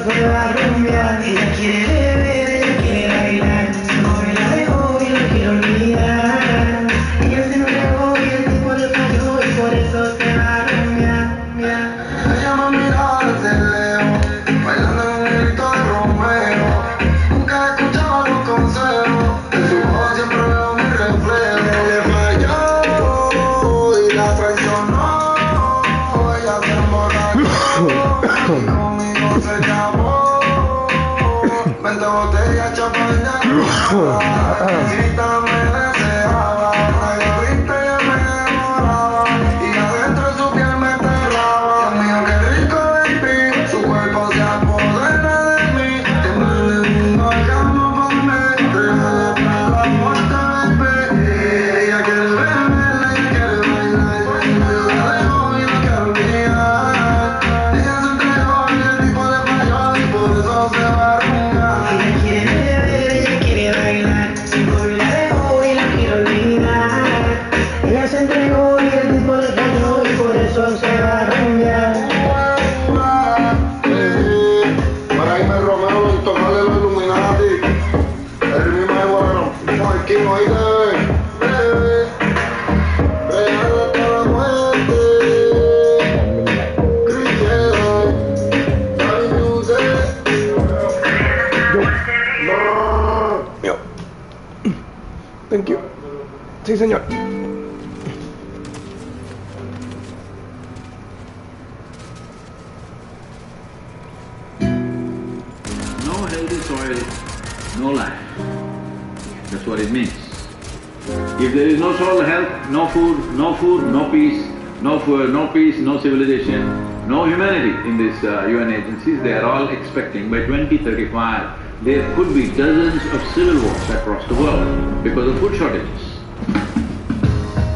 se va a rumbear. Ella quiere beber, ella quiere bailar. No me la dejo y la quiero olvidar. Ella se entregó y el tipo le falló y por eso se va a rumbear. Ella me miraba desde lejos, bailando en un grito de Romeo. Nunca he escuchado los consejos, en su voz siempre veo mi reflejo. Le falló y la traicionó, ella se emborrachó y conmigo se llamó. 20 botellas, champaña, necesita me deseaba, rayos triste ella me demoraba y adentro de su piel me enterraba. Dios mío, qué rico baby, su cuerpo se apodera de mí, tiembla el mundo cama por mí, déjala para la muerte baby. Ella quiere beber, ella quiere bailar, yo la dejo y la quiero olvidar. Ella se entregó y el tipo le falló y por eso se va a rumbear. Ella quiere beber, ella quiere bailar. Hoy la dejo y la quiero olvidar. Ella se entregó y el tipo le falló y por eso se va a rumbear. Para irme Romeo en tomarle los Illuminati. El ritmo es bueno, Marquino ahí bebé. Real hasta la muerte. Cristiano, Daddy Music. Yo. Thank you. Sí, señor. No healthy soil, no life. That's what it means. If there is no soil health, no food, no peace, no peace, no civilization, no humanity in these UN agencies. They are all expecting by 2035 there could be dozens of civil wars across the world because of food shortages.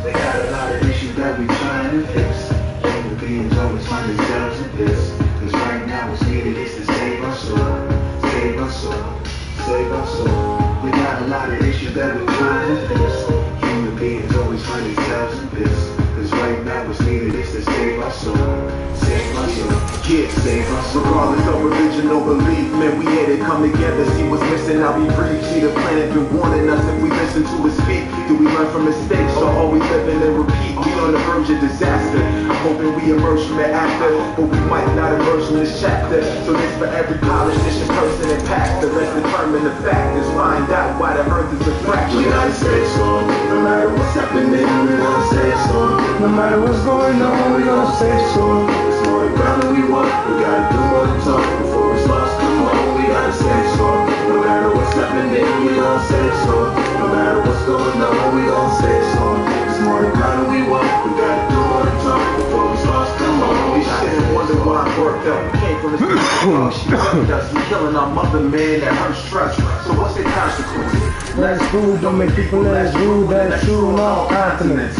They got a lot of issues that we trying to fix. Human beings always find themselves in this. Cause right now what's needed is to save our soul. Save our soul. Save our soul. We got a lot of issues that we trying to fix. Human beings always find themselves in this. Cause right now what's needed is to save our soul. Save our soul. Yeah, save our soul. Regardless of religion or belief, man, we had to come together, see what's missing, how we breathe. See the planet been warning us if we listen to his speak. Do we learn from mistakes or are we living and repeat? We on the verge of disaster. I'm hoping we emerge from the after, but we might not emerge from this chapter. So this for every politician, person, and pastor. Let's determine the factors, find out why the earth is a fracture. We gotta stay strong, no matter what's happening, we gonna stay strong. No matter what's going on, we gonna stay strong. It's more ground than we want, we gotta do more than talk. Before it's lost, come on, we gotta stay strong. No matter what's happening, we gonna stay strong. No matter what's going on, we gonna stay strong. It's more ground than we want, we gotta do more than talk. Before it's lost, come on, we Shit, and wonder why I worked up. We came from this she left us. We killing our mother, man, that hurts trust. So what's the consequences? Less food don't make people less rude. That's true on all continents.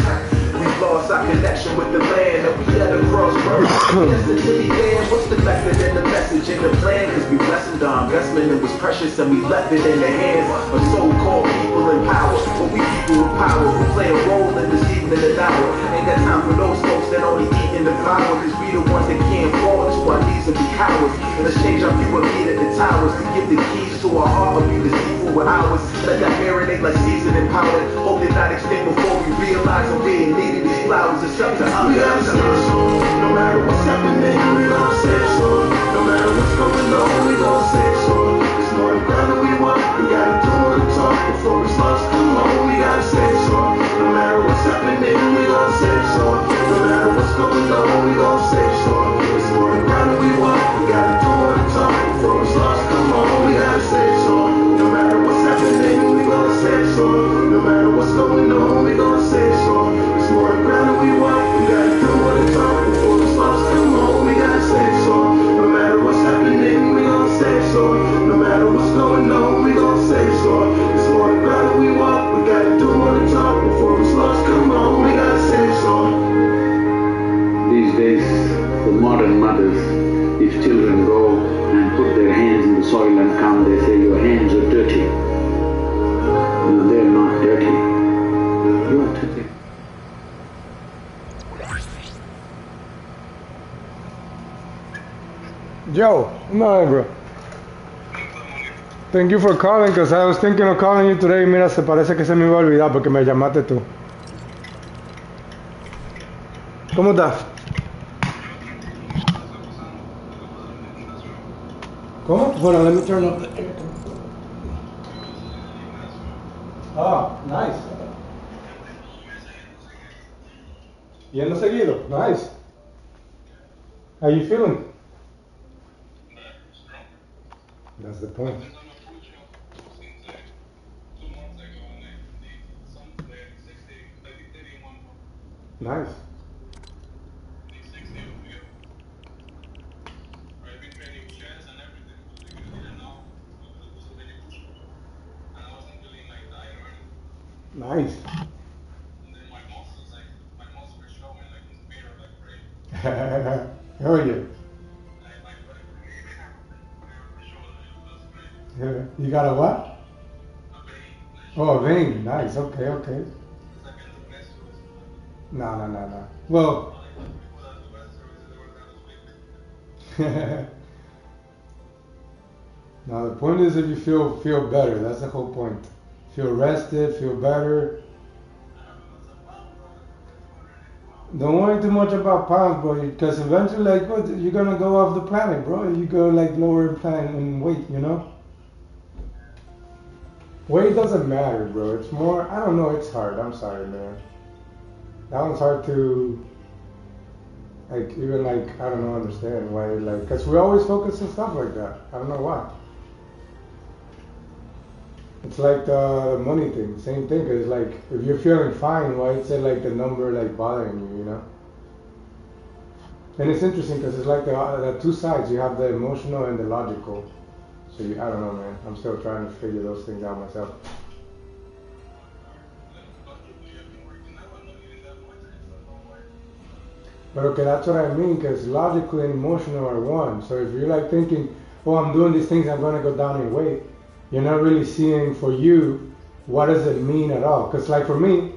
We've lost our connection with the land that we had to cross roads. Listen to me, man, what's the method and the message in the plan? Cause we lessened our investment, it was precious and we left it in the hands of so-called people in power. But we people with power who play a role in this evening and hour. Ain't got time for those folks that only eat in the flour. Cause we the ones that can't fall, that's why these will be cowards. Let's change our view of being at the towers to give the keys to our heart, but be deceitful with ours. Let that marinate like seasoning powder. Hope they're not extinct before we realize that we ain't needed these flowers. It's up to us. We gotta stay strong, no matter what's happening, we gonna stay strong. No matter what's going on, we gonna stay strong. It's more ground than we want, we gotta do more than talk. Before it's lost, come on, we gotta stay strong. No matter what's happening, we gonna stay strong. No matter what's going on, we gonna stay strong. It's more ground than we want, we gotta do more than talk. Before it's lost, come on, we gotta stay strong. No matter what's happening, we gonna stay strong. No matter what's going on, we gonna stay strong. It's more ground than we want, we gotta do more than talk. Before it's lost, come on, we gotta stay strong. No matter what's happening, we gonna stay strong. No matter what's going on, we gonna stay strong. It's more ground than we want, we gotta do more than talk. Before it's lost, come on, we gotta stay strong. These days, the modern mothers, if children go and put their hands in the soil and come, they say, your hands are dirty. No, they're not dirty. You are dirty. Joe, no, bro. Thank you for calling, because I was thinking of calling you today. Mira, se parece que se me iba a olvidar porque me llamaste tú. ¿Cómo estás? ¿Cómo? Hold on, let me turn up the air. Oh, nice. Yendo seguido, nice. How you feeling? That's the point. Nice. Nice. Hell yeah. Yeah. You got a what? Oh, a vein. Nice. Okay, okay. No. Well, now the point is if you feel better. That's the whole point. Feel rested, feel better. Don't worry too much about pounds, bro, because eventually, like, what, you're gonna go off the planet, bro. You go like lower in weight, you know. Weight doesn't matter, bro. It's more. I don't know. It's hard. I'm sorry, man. That one's hard to, like, even like, I don't know, understand why, like, because we always focus on stuff like that. I don't know why. It's like the money thing, same thing. It's like if you're feeling fine, why is it like the number like bothering you, you know? And it's interesting because it's like the two sides. You have the emotional and the logical. So I don't know, man. I'm still trying to figure those things out myself. But okay, that's what I mean, because logically and emotional are one. So if you're like thinking, oh, I'm doing these things, I'm going to go down in weight, you're not really seeing for you what does it mean at all. Because like for me,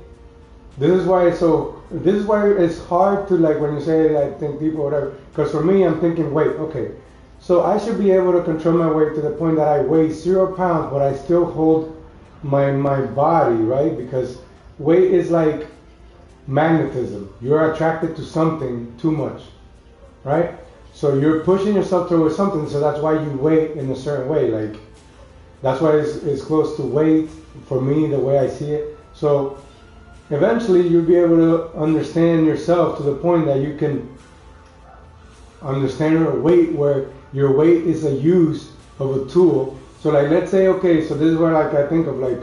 this is why it's hard to, like, when you say, like, think people or whatever. Because for me, I'm thinking, wait, okay, so I should be able to control my weight to the point that I weigh 0 pounds, but I still hold my body, right? Because weight is like magnetism. You're attracted to something too much, right? So you're pushing yourself towards something, so that's why you weigh in a certain way. Like, that's why it's close to weight for me, the way I see it. So eventually you'll be able to understand yourself to the point that you can understand your weight, where your weight is a use of a tool. So like, let's say, okay, so this is where, like, I think of, like,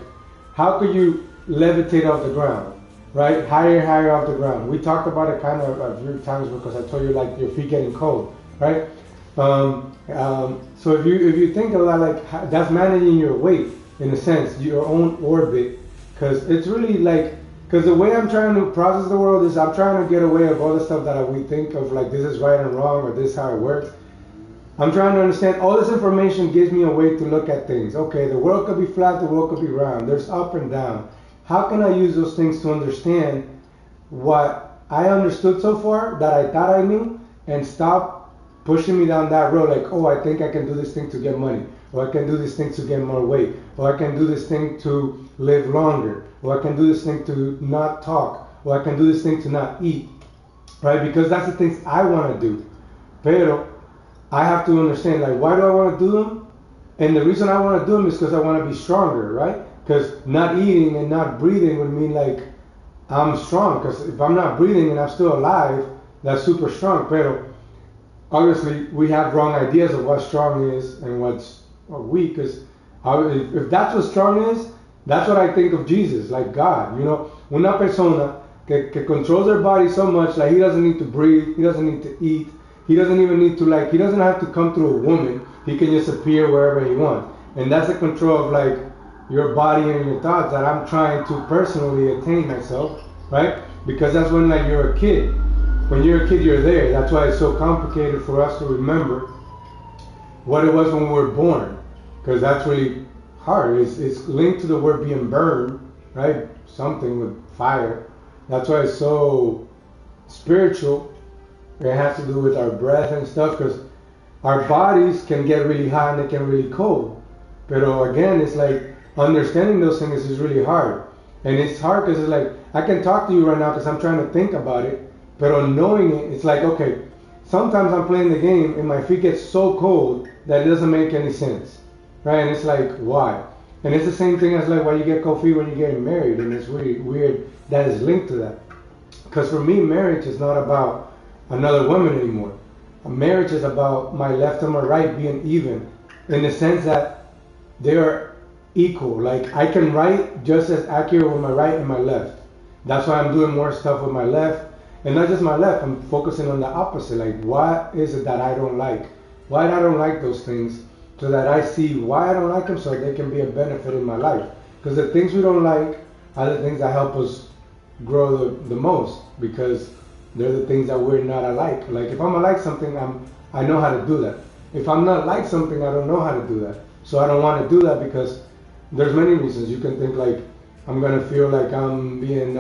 how could you levitate off the ground, right? Higher off the ground. We talked about it kind of a few times because I told you, like, your feet getting cold, right? So if you think of that, like, that's managing your weight in a sense, your own orbit, because it's really like, because the way I'm trying to process the world is I'm trying to get away of all the stuff that we think of, like, this is right and wrong, or this is how it works. I'm trying to understand, all this information gives me a way to look at things. Okay, the world could be flat, the world could be round, there's up and down. How can I use those things to understand what I understood so far that I thought I knew, and stop pushing me down that road, like, oh, I think I can do this thing to get money, or I can do this thing to get more weight, or I can do this thing to live longer, or I can do this thing to not talk, or I can do this thing to not eat, right? Because that's the things I want to do. Pero I have to understand, like, why do I want to do them? And the reason I want to do them is because I want to be stronger, right? Because not eating and not breathing would mean, like, I'm strong. Because if I'm not breathing and I'm still alive, that's super strong. Pero obviously, we have wrong ideas of what strong is and what's weak. Because if that's what strong is, that's what I think of Jesus, like God. You know, una persona que controls their body so much, like, he doesn't need to breathe, he doesn't need to eat, he doesn't even need to, like, he doesn't have to come through a woman, he can just appear wherever he wants. And that's the control of, like, your body and your thoughts that I'm trying to personally attain myself, right? Because that's when, like, you're a kid. When you're a kid, you're there. That's why it's so complicated for us to remember what it was when we were born, because that's really hard. It's linked to the word being burned, right? Something with fire. That's why it's so spiritual. It has to do with our breath and stuff, because our bodies can get really hot and they can really cold. But again, it's like understanding those things is really hard. And it's hard because it's like, I can talk to you right now because I'm trying to think about it. But on knowing it, it's like, okay, sometimes I'm playing the game and my feet get so cold that it doesn't make any sense. Right? And it's like, why? And it's the same thing as like why you get cold feet when you're getting married. And it's really weird that is linked to that. Because for me, marriage is not about another woman anymore. A marriage is about my left and my right being even, in the sense that they are equal. Like I can write just as accurate with my right and my left. That's why I'm doing more stuff with my left, and not just my left. I'm focusing on the opposite. Like what is it that I don't like? Why I don't like those things, so that I see why I don't like them, so they can be a benefit in my life. Because the things we don't like are the things that help us grow the most, because they're the things that we're not alike. Like if I'm alike something, I know how to do that. If I'm not like something, I don't know how to do that. So I don't want to do that because there's many reasons. You can think like I'm gonna feel like I'm being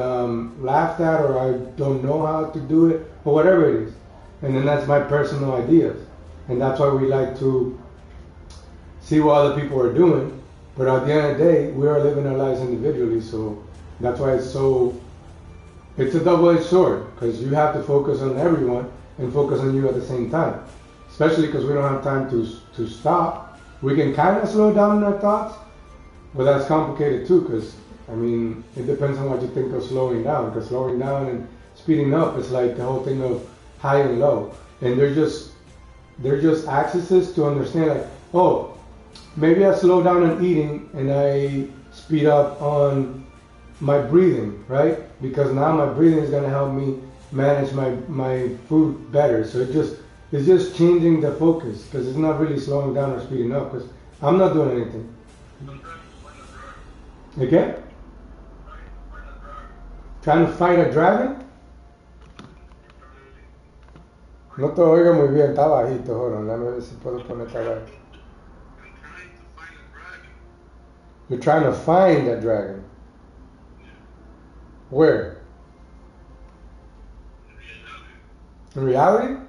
laughed at, or I don't know how to do it, or whatever it is. And then that's my personal ideas, and that's why we like to see what other people are doing. But at the end of the day, we are living our lives individually. So that's why it's a double-edged sword, because you have to focus on everyone and focus on you at the same time. Especially because we don't have time to stop. We can kind of slow down in our thoughts, but that's complicated too, because I mean, it depends on what you think of slowing down. Because slowing down and speeding up is like the whole thing of high and low, and they're just axes to understand. Like, oh, maybe I slow down on eating and I speed up on my breathing, right? Because now my breathing is gonna help me manage my food better. So it's just changing the focus, because it's not really slowing down or speeding up, because I'm not doing anything. Okay? Trying to fight a dragon? No te oigo muy bien, está bajito, hold on, let me ver si puedo poner esta vaina. You're trying to find a dragon? Where? In reality?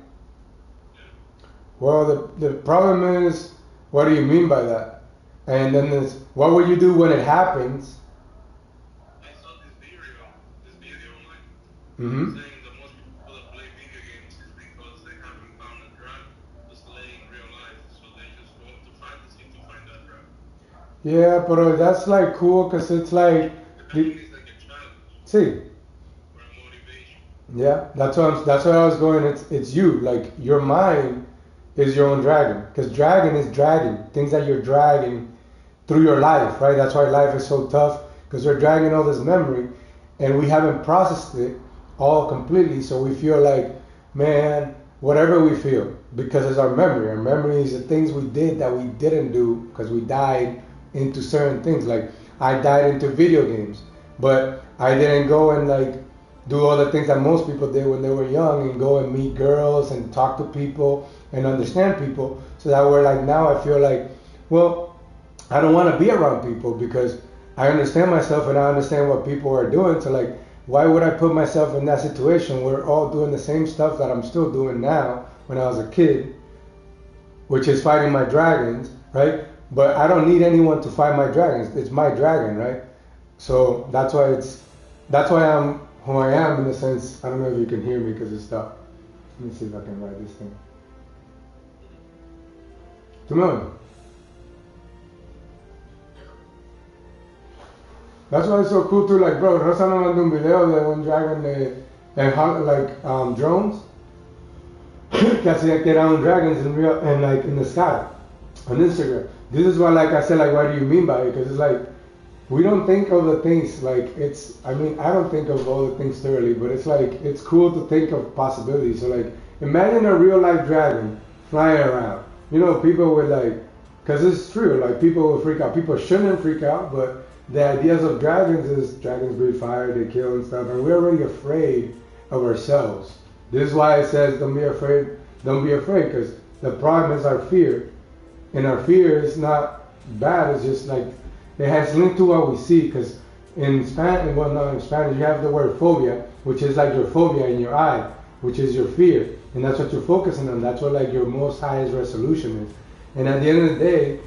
Well, the problem is, what do you mean by that? And then there's, what will you do when it happens? I saw this video online, Mm-hmm. saying that most people that play video games is because they haven't found a drug to slay in real life, so they just go to fantasy to find that drug. Yeah, but that's like cool, because it's like, The dragon is like a challenge see, or a motivation. yeah, that's why I was going. It's you, like your mind is your own dragon, because dragon is dragging things that you're dragging through your life, right? That's why life is so tough, because we're dragging all this memory, and we haven't processed it all completely. So we feel like, man, whatever we feel, because it's our memory. Our memory is the things we did that we didn't do because we died into certain things. Like I died into video games, but I didn't go and like do all the things that most people did when they were young, and go and meet girls and talk to people and understand people. So that we're like, now I feel like, well, I don't want to be around people because I understand myself and I understand what people are doing. So like, why would I put myself in that situation? We're all doing the same stuff that I'm still doing now when I was a kid, which is fighting my dragons, right? But I don't need anyone to fight my dragons. It's my dragon, right? So that's why I'm who I am, in the sense. I don't know if you can hear me because it's stopped. Let me see if I can write this thing. ¿Tú me oyes? That's why it's so cool too. Like, bro, Rosa me mandó un video de un dragon drones que hacía que eran dragons in the sky on Instagram. This is why, like I said, like, what do you mean by it? Because it's like, we don't think of the things like I don't think of all the things thoroughly, but it's like, it's cool to think of possibilities. So like, imagine a real life dragon flying around. You know, people would like, because it's true, like people will freak out. People shouldn't freak out, but the ideas of dragons is dragons breathe fire, they kill and stuff, and we're already afraid of ourselves. This is why it says don't be afraid, because the problem is our fear. And our fear is not bad, it's just like, it has linked to what we see, because in Spanish, well, not in Spanish, you have the word phobia, which is like your phobia in your eye. which is your fear, and that's what you're focusing on. That's what like your most highest resolution is. And at the end of the day,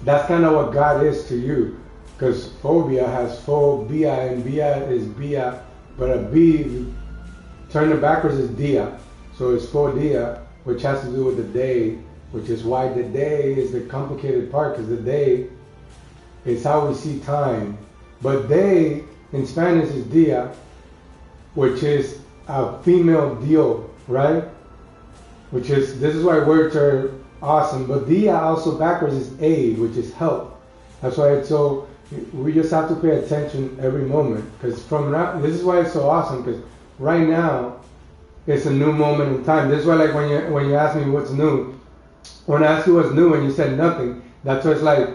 that's kind of what God is to you, because phobia has phobia, and bia is bia, but a b, turn it backwards, is dia. So it's phobia, which has to do with the day, which is why the day is the complicated part, because the day is how we see time. But day in Spanish is dia, which is a female dio, right? Which is, this is why words are awesome. But dia also backwards is aid, which is help. That's why it's so, we just have to pay attention every moment. Because from now, this is why it's so awesome, because right now, it's a new moment in time. This is why, like, when you ask me what's new, when I ask you what's new and you said nothing, that's why it's like,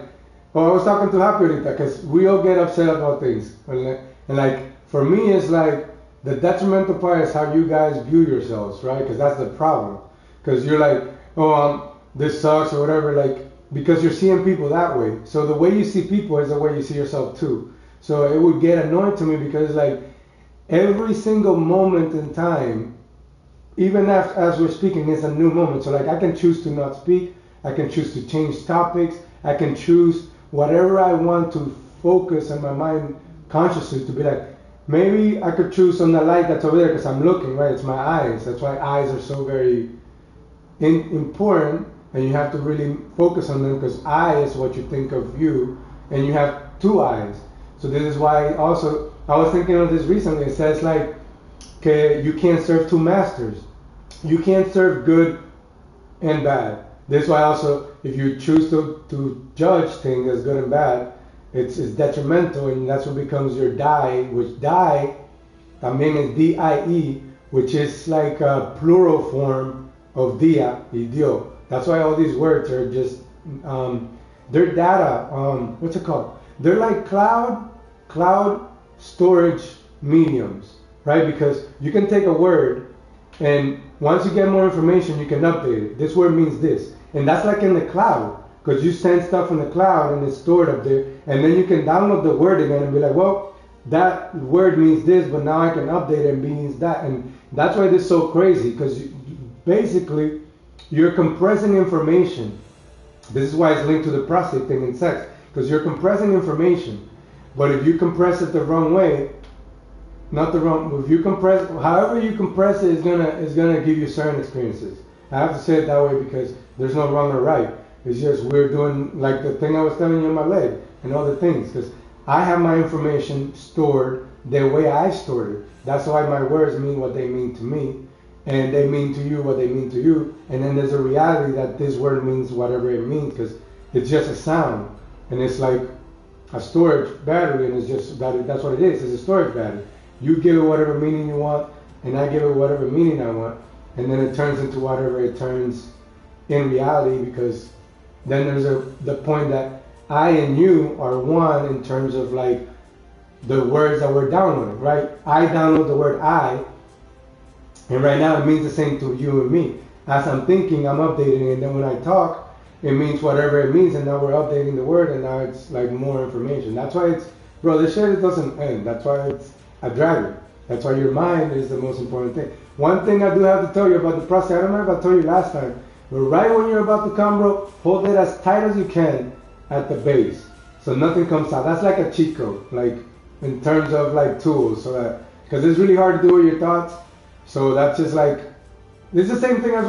oh, I was talking to Happy Rita, because we all get upset about things. And like, for me, it's like, the detrimental part is how you guys view yourselves, right? Because that's the problem. Because you're like, oh, this sucks or whatever, like, because you're seeing people that way. So the way you see people is the way you see yourself too. So it would get annoying to me, because like, every single moment in time, even as we're speaking, is a new moment. So like, I can choose to not speak, I can choose to change topics, I can choose whatever I want to focus in my mind consciously, to be like, maybe I could choose on the light that's over there because I'm looking, right? It's my eyes. That's why eyes are so very important, and you have to really focus on them, because eye is what you think of you, and you have two eyes. So this is why also, I was thinking of this recently. It says like, okay, you can't serve two masters. You can't serve good and bad. This is why also, if you choose to judge things as good and bad, it's detrimental, and that's what becomes your die, which die, también is D-I-E, which is like a plural form of dia, idio. That's why all these words are just, they're data, what's it called? They're like cloud storage mediums, right? Because you can take a word, and once you get more information, you can update it. This word means this. And that's like in the cloud, because you send stuff in the cloud and it's stored up there, and then you can download the word again and be like, well, that word means this, but now I can update it and means that. And that's why this is so crazy, because basically you're compressing information. This is why it's linked to the prostate thing in sex, because you're compressing information. But if you compress it the wrong way, if you compress, however you compress it is gonna give you certain experiences. I have to say it that way, because there's no wrong or right. It's just we're doing like the thing I was telling you in my leg and other things, because I have my information stored the way I stored it. That's why my words mean what they mean to me, and they mean to you what they mean to you. And then there's a reality that this word means whatever it means, because it's just a sound, and it's like a storage battery, and it's just that's what it is. It's a storage battery. You give it whatever meaning you want, and I give it whatever meaning I want, and then it turns into whatever it turns in reality, because then there's the point that I and you are one in terms of like the words that we're downloading, right? I download the word I, and right now it means the same to you and me. As I'm thinking, I'm updating it, and then when I talk, it means whatever it means, and now we're updating the word, and now it's like more information. That's why it's, bro, this shit, it doesn't end. That's why it's a dragger. That's why your mind is the most important thing. One thing I do have to tell you about the prostate, I don't know if I told you last time, but right when you're about to come, bro, hold it as tight as you can at the base, so nothing comes out. That's like a cheat code, like in terms of like tools, so that, because it's really hard to do with your thoughts. So that's just like, it's the same thing as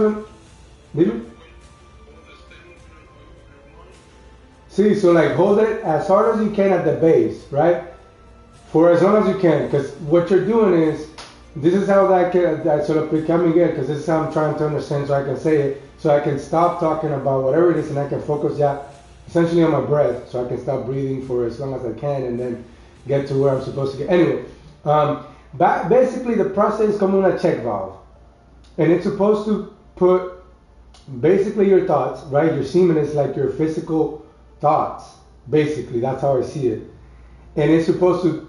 when, see, so like hold it as hard as you can at the base, right? For as long as you can, because what you're doing is, this is how that sort of becoming it, because this is how I'm trying to understand, so I can say it, so I can stop talking about whatever it is, and I can focus essentially on my breath, so I can stop breathing for as long as I can, and then get to where I'm supposed to get. Anyway, basically the prostate is como una check valve, and it's supposed to put basically your thoughts, right? Your semen is like your physical thoughts, basically, that's how I see it, and it's supposed to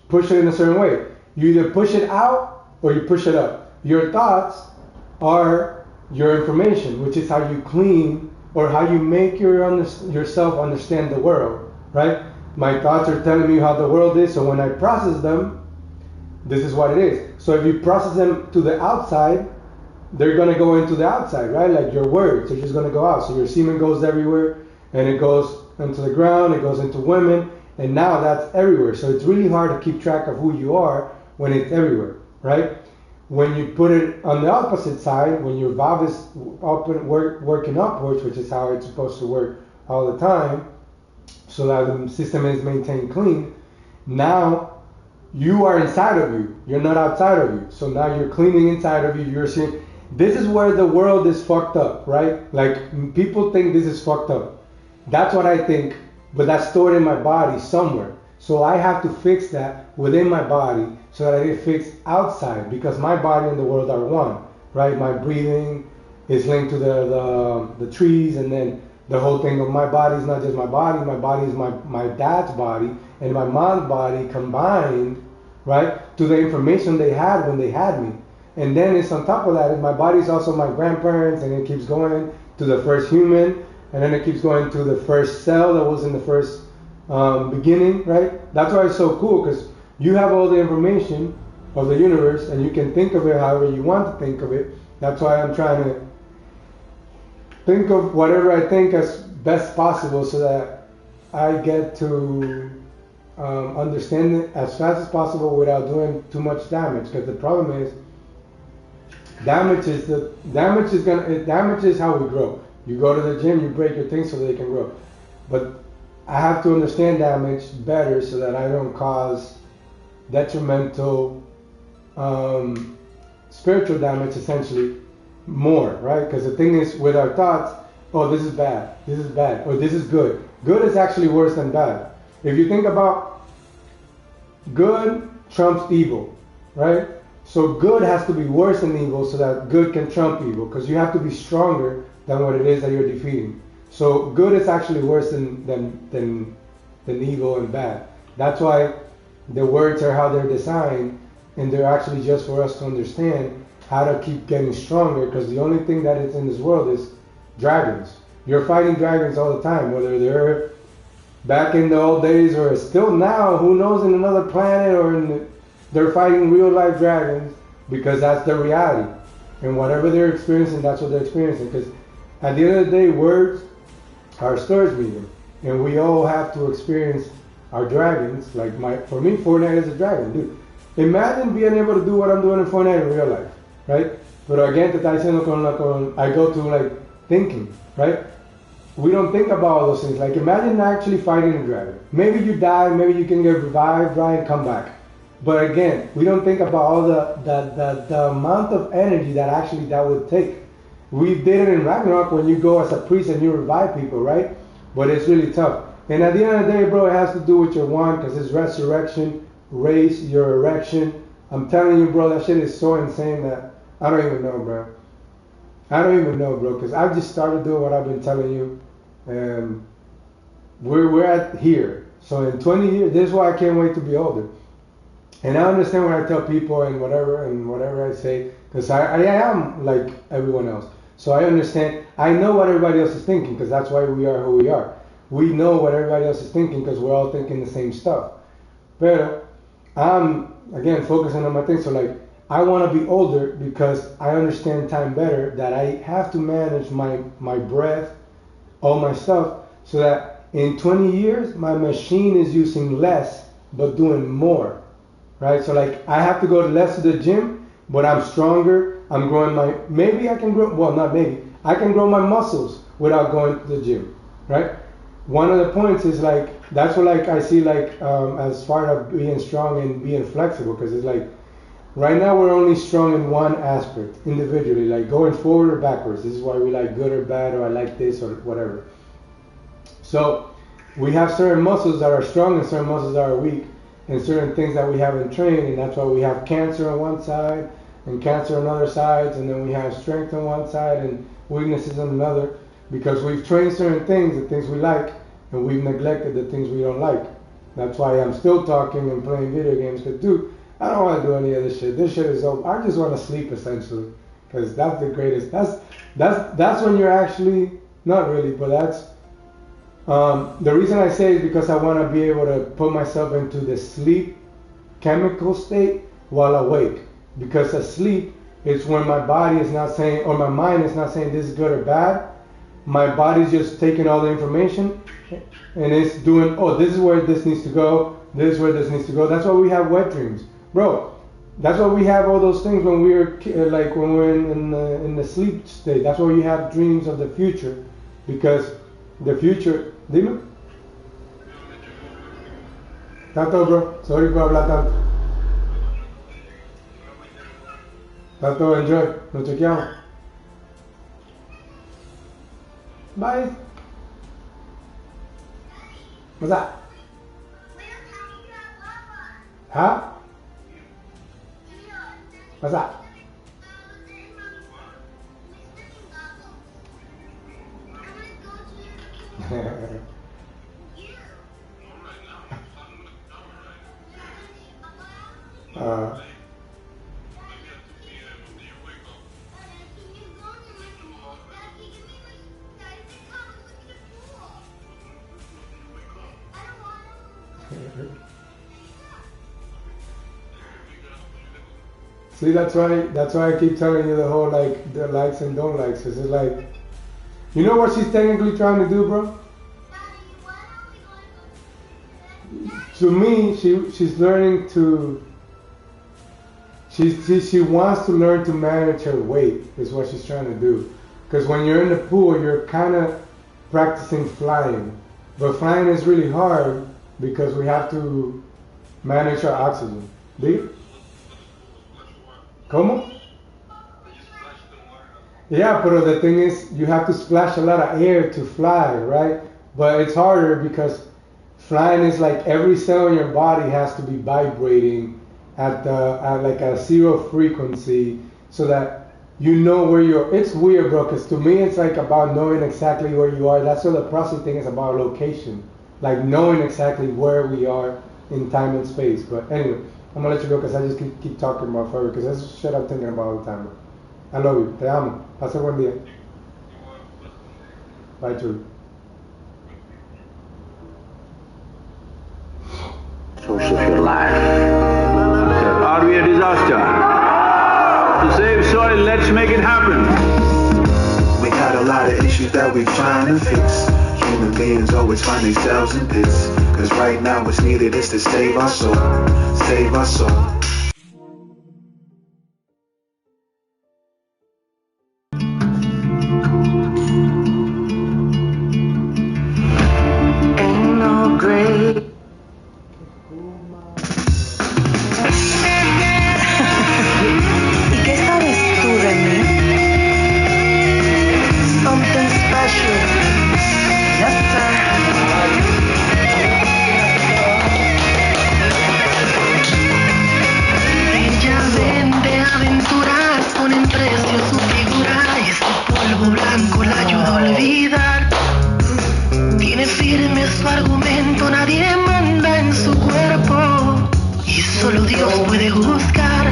push it in a certain way. You either push it out or you push it up. Your thoughts are your information, which is how you clean or how you make yourself understand the world, right? My thoughts are telling me how the world is, so when I process them, this is what it is. So if you process them to the outside, they're going to go into the outside, right? Like your words are just going to go out. So your semen goes everywhere, and it goes into the ground, it goes into women, and now that's everywhere. So it's really hard to keep track of who you are when it's everywhere, right? When you put it on the opposite side, when your valve is working upwards, which is how it's supposed to work all the time, so that the system is maintained clean, now you are inside of you. You're not outside of you. So now you're cleaning inside of you. You're seeing. This is where the world is fucked up, right? Like people think this is fucked up. That's what I think, but that's stored in my body somewhere. So I have to fix that within my body so that it fixed outside, because my body and the world are one, right? My breathing is linked to the trees, and then the whole thing of my body is not just my body is my dad's body and my mom's body combined, right, to the information they had when they had me. And then it's on top of that, my body is also my grandparents, and it keeps going to the first human, and then it keeps going to the first cell that was in the first beginning, right? That's why it's so cool, because you have all the information of the universe, and you can think of it however you want to think of it. That's why I'm trying to think of whatever I think as best possible, so that I get to understand it as fast as possible without doing too much damage. Because the problem is, damage is how we grow. You go to the gym, you break your things so they can grow. But I have to understand damage better so that I don't cause detrimental spiritual damage, essentially, more, right? Because the thing is, with our thoughts, oh, this is bad, or this is good. Good is actually worse than bad. If you think about good trumps evil, right? So good has to be worse than evil so that good can trump evil, because you have to be stronger than what it is that you're defeating. So good is actually worse than evil and bad. That's why the words are how they're designed, and they're actually just for us to understand how to keep getting stronger, because the only thing that is in this world is dragons. You're fighting dragons all the time, whether they're back in the old days or still now, who knows, in another planet, or they're fighting real life dragons, because that's their reality. And whatever they're experiencing, that's what they're experiencing. Because at the end of the day, words are storage medium, and we all have to experience our dragons. Like for me, Fortnite is a dragon, dude. Imagine being able to do what I'm doing in Fortnite in real life, right? Pero again, te está diciendo I go to like thinking, right? We don't think about all those things. Like imagine actually fighting a dragon. Maybe you die, maybe you can get revived, right, and come back. But again, we don't think about all the amount of energy that would take. We did it in Ragnarok when you go as a priest and you revive people, right? But it's really tough. And at the end of the day, bro, it has to do with your want, because it's resurrection, race, your erection. I'm telling you, bro, that shit is so insane that I don't even know, bro. I don't even know, bro, because I've just started doing what I've been telling you. And we're at here. So in 20 years, this is why I can't wait to be older. And I understand what I tell people and whatever I say, because I am like everyone else. So I understand. I know what everybody else is thinking, because that's why we are who we are. We know what everybody else is thinking, because we're all thinking the same stuff. But I'm, again, focusing on my thing. So like, I want to be older because I understand time better, that I have to manage my breath, all my stuff, so that in 20 years, my machine is using less, but doing more, right? So like, I have to go less to the gym, but I'm stronger. I'm growing maybe I can grow, well, not maybe, I can grow my muscles without going to the gym, right? One of the points is like, that's what like I see like as part of being strong and being flexible, because it's like, right now we're only strong in one aspect, individually, like going forward or backwards. This is why we like good or bad, or I like this or whatever. So we have certain muscles that are strong and certain muscles that are weak, and certain things that we haven't trained, and that's why we have cancer on one side and cancer on other sides, and then we have strength on one side and weaknesses on another, because we've trained certain things, the things we like, and we've neglected the things we don't like. That's why I'm still talking and playing video games, because dude, I don't want to do any of this shit. This shit is over. I just want to sleep, essentially, because that's the greatest. That's when you're actually, not really, but that's the reason I say is because I want to be able to put myself into the sleep chemical state while awake. Because asleep is when my body is not saying, or my mind is not saying this is good or bad. My body's just taking all the information and it's doing, oh, this is where this needs to go, this is where this needs to go. That's why we have wet dreams. Bro, that's why we have all those things when we're like when we're in the sleep state. That's why you have dreams of the future, because the future. Dime. Tanto, bro. Sorry por hablar tanto. Tanto, enjoy. Nos chequeamos. Bye. What's that? Huh? What's that? See, that's why I keep telling you the whole like the likes and don't likes. Cause it's like, you know what she's technically trying to do, bro? To me, she's learning to. She wants to learn to manage her weight. Is what she's trying to do. Because when you're in the pool, you're kind of practicing flying, but flying is really hard because we have to manage our oxygen. ¿Diga? ¿Cómo? Yeah, but the thing is, you have to splash a lot of air to fly, right? But it's harder because flying is like every cell in your body has to be vibrating at like a zero frequency, so that you know where you're. It's weird, bro, because to me it's like about knowing exactly where you are. That's what the process thing is about, location, like knowing exactly where we are in time and space. But anyway, I'm gonna let you go because I just keep talking about forever, because that's shit I'm thinking about all the time, bro. I love you. Te amo. Pase buen día. Bye, Chulo. Source of your life. Are we a disaster? To save soil, let's make it happen. We got a lot of issues that we're trying to fix. Human beings always find themselves in pits. Cause right now what's needed is to save our soul. Save our soul. Ain't no grave. ¿Y qué sabes tú de mí? Something special. Yes, sir. Ella vende aventuras, pone en precio su figura y ese polvo blanco la ayuda a olvidar. Tiene firme su argumento, nadie manda en su cuerpo y solo Dios puede juzgar.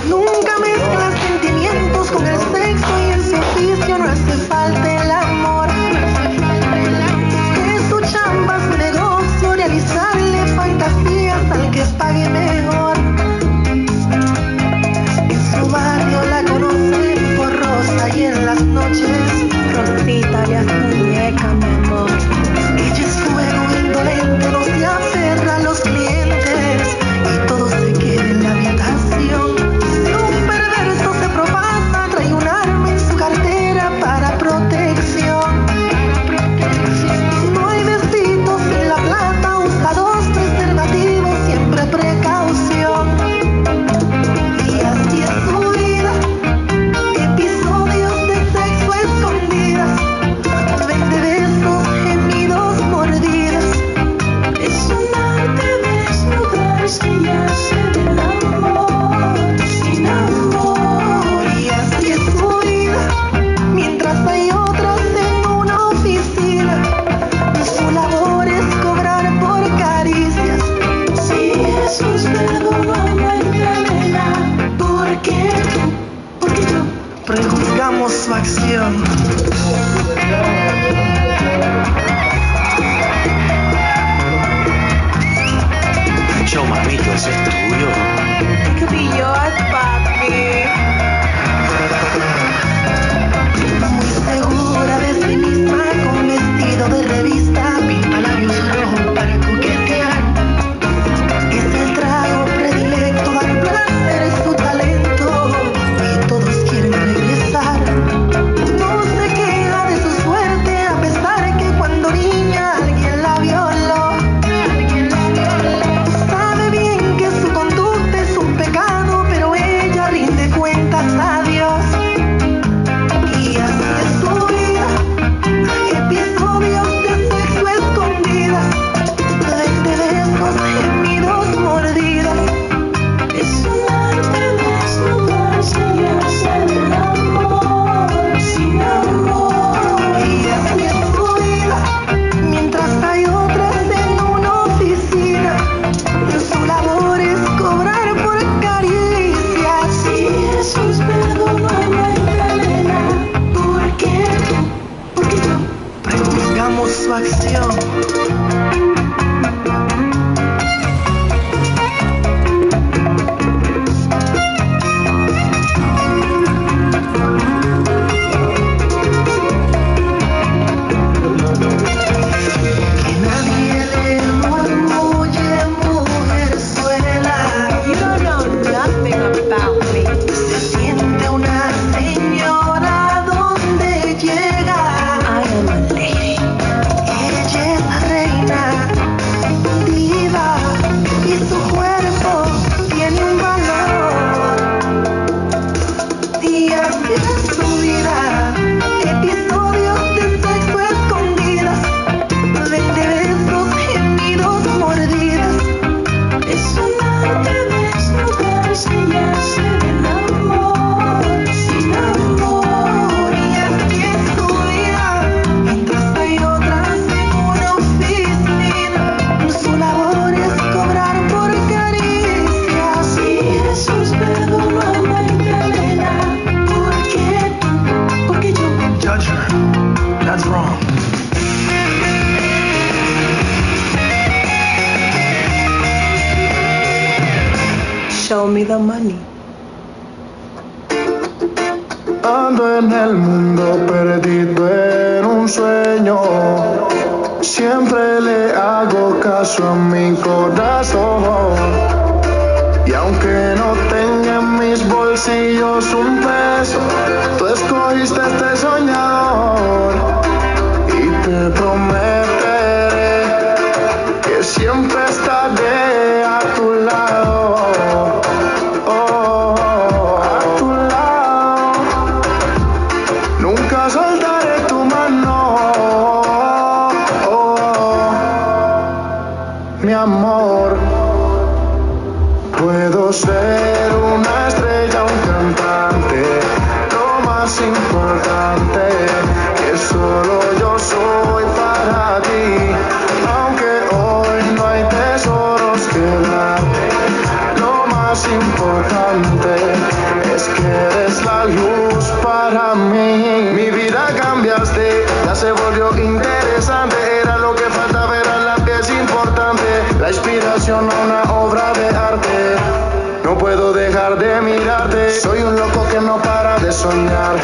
Nunca mezcla sentimientos con el sexo y en su oficio no hace falta el amor. Que su chamba, su negocio, realizarle fantasías al que pague mejor. En su barrio la conocen por Rosa y en las noches Rosita le hace muñeca, mi amor. Ella es fuego indolente, no se aferra a los clientes y todo se queda en la habitación. Si un perverso se propasa, trae un arma en su cartera para protección. No hay besitos sin la plata, usa 2 preservativos, siempre precaución. Y así es su vida, episodios de sexo a escondidas, 20 besos, gemidos, mordidas. Es un arte desnudarse y hacer el amor sin amor. Y así es su vida, mientras hay otras en una oficina. Su labor es cobrar por caricias. Si eso es verdad, muértamela. Porque yo prejuzgamos su acción. Yo, mamito, ¿es esto tuyo? It could be yours, papi. Muy segura de sí misma, con vestido de revista, pinta labios rojos para coquetear. Es el trago predilecto, dar placer es su talento y todos quieren regresar. No se queja de su suerte a pesar que cuando niña alguien la violó. Sabe bien que su conducta es un pecado, pero ella rinde cuentas a Dios. Y así es su vida, episodios de sexo escondidas, de besos, gemidos, mordidas. Es un arte desnudarse y hacer el amor sin amor. Y así es su vida, mientras hay otras en una oficina. Su labor es cobrar por caricias. Si Jesús perdóname, Magdalena, porque yo prejuzgamos su acción. Que nadie le murmulle, mujerzuela. You don't know nothing about me. Se siente una señora donde llega. I am a lady. Ella es reina, diva, y su cuerpo tiene un valor. Y así es su vida, episodios de sexo escondidas, de besos, gemidos, mordidas. Es un arte desnudarse y hacer el amor sin amor. Y así es su vida, mientras hay otras en una oficina. Su labor es cobrar por caricias. Si Jesús perdonó a Magdalena, porque yo Judge her. That's wrong. Show me the money. Ando en el mundo perdido en un sueño. Siempre le hago caso a mi corazón. Y aunque no tenga en mis bolsillos un peso, tú escogiste este soñador. Y te prometeré que siempre estaré a tu lado. A tu lado. Nunca soltaré tu mano. Mi amor. Puedo ser una estrella, un cantante, lo más importante, que solo yo soy para ti. Aunque hoy no hay tesoros que darte, lo más importante es que eres la luz para mí. Mi vida cambiaste, ya se volvió interesante, era lo que faltaba, era la pieza importante, la inspiración a una obra de arte. No puedo dejar de mirarte, soy un loco que no para de soñar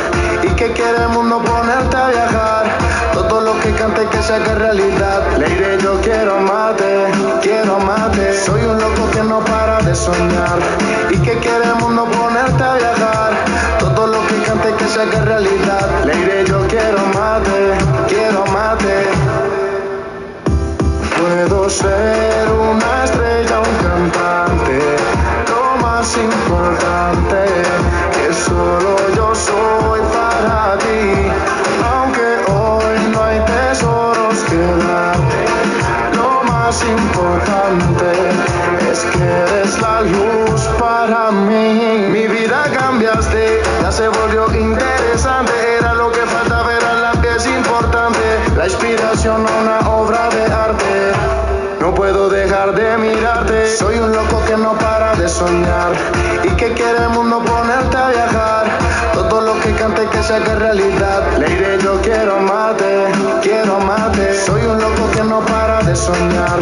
y que quiere el mundo ponerte a viajar. Todo lo que cante que se haga realidad, Lady, yo quiero amarte, quiero amarte. Soy un loco que no para de soñar y que quiere el mundo ponerte a viajar. Todo lo que cante que se haga realidad, Lady, yo quiero amarte, quiero amarte. Puedo ser una estrella, un cantante, lo más importante, que solo yo soy para ti. Aunque hoy no hay tesoros que darte, lo más importante es que eres la luz para mí. Mi vida cambiaste, ya se volvió interesante, era lo que faltaba, era la pieza importante, la inspiración a una obra de arte. No puedo dejar de mirarte, soy un loco que no para de soñar y que quiere el mundo ponerte a viajar. Todo lo que cante que se haga realidad, Lady, yo quiero amarte, quiero amarte. Soy un loco que no para de soñar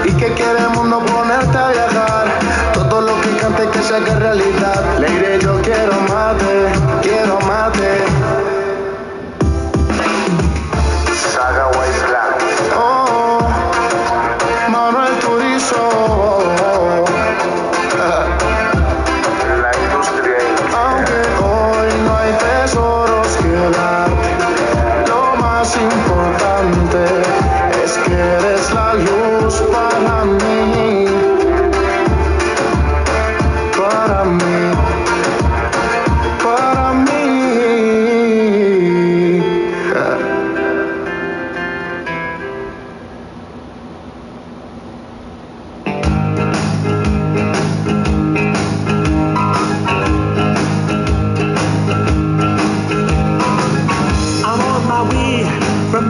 y que quiere el mundo ponerte a viajar. Todo lo que cante que sé que en realidad le diré yo quiero mate, quiero mate. Saga White Black. Oh, Manuel Turizo. La industria. Aunque hoy no hay tesoros que dar, lo más importante es que eres la luz para mí, para mí, para mí. I'm on my way from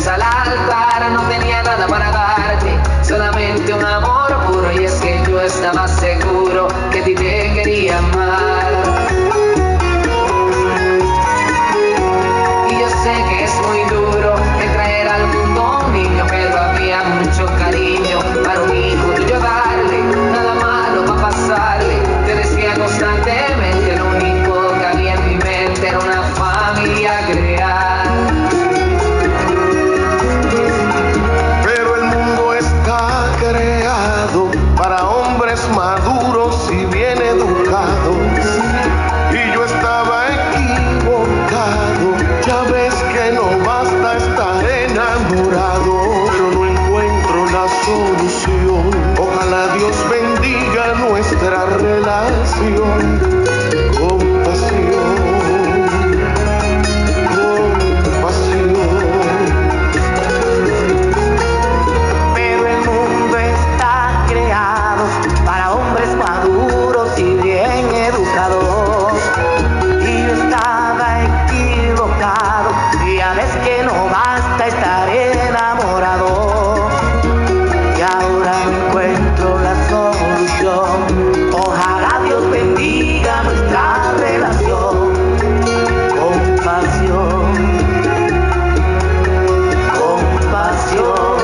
subimos al altar, no tenía nada para darte, solamente un amor puro, y es que yo estaba seguro que a ti te quería amar. Y yo sé que es muy duro el traer al mundo un niño, pero había mucho cariño para un hijo tuyo darle, nada malo va a pasarle. Te decía constantemente, lo único que había en mi mente era una familia crear. Pero el mundo está creado para hombres maduros y bien educados, y yo estaba equivocado. Ya ves que no basta estar enamorado, pero no encuentro la solución. Ojalá Dios bendiga nuestra relación. Compasión, compasión. Pero el mundo está creado para hombres maduros y bien educados, y yo estaba equivocado. Ya ves que no basta estar enamorado, y ahora no encuentro la solución. Ojalá Dios bendiga nuestra relación. Compasión, compasión.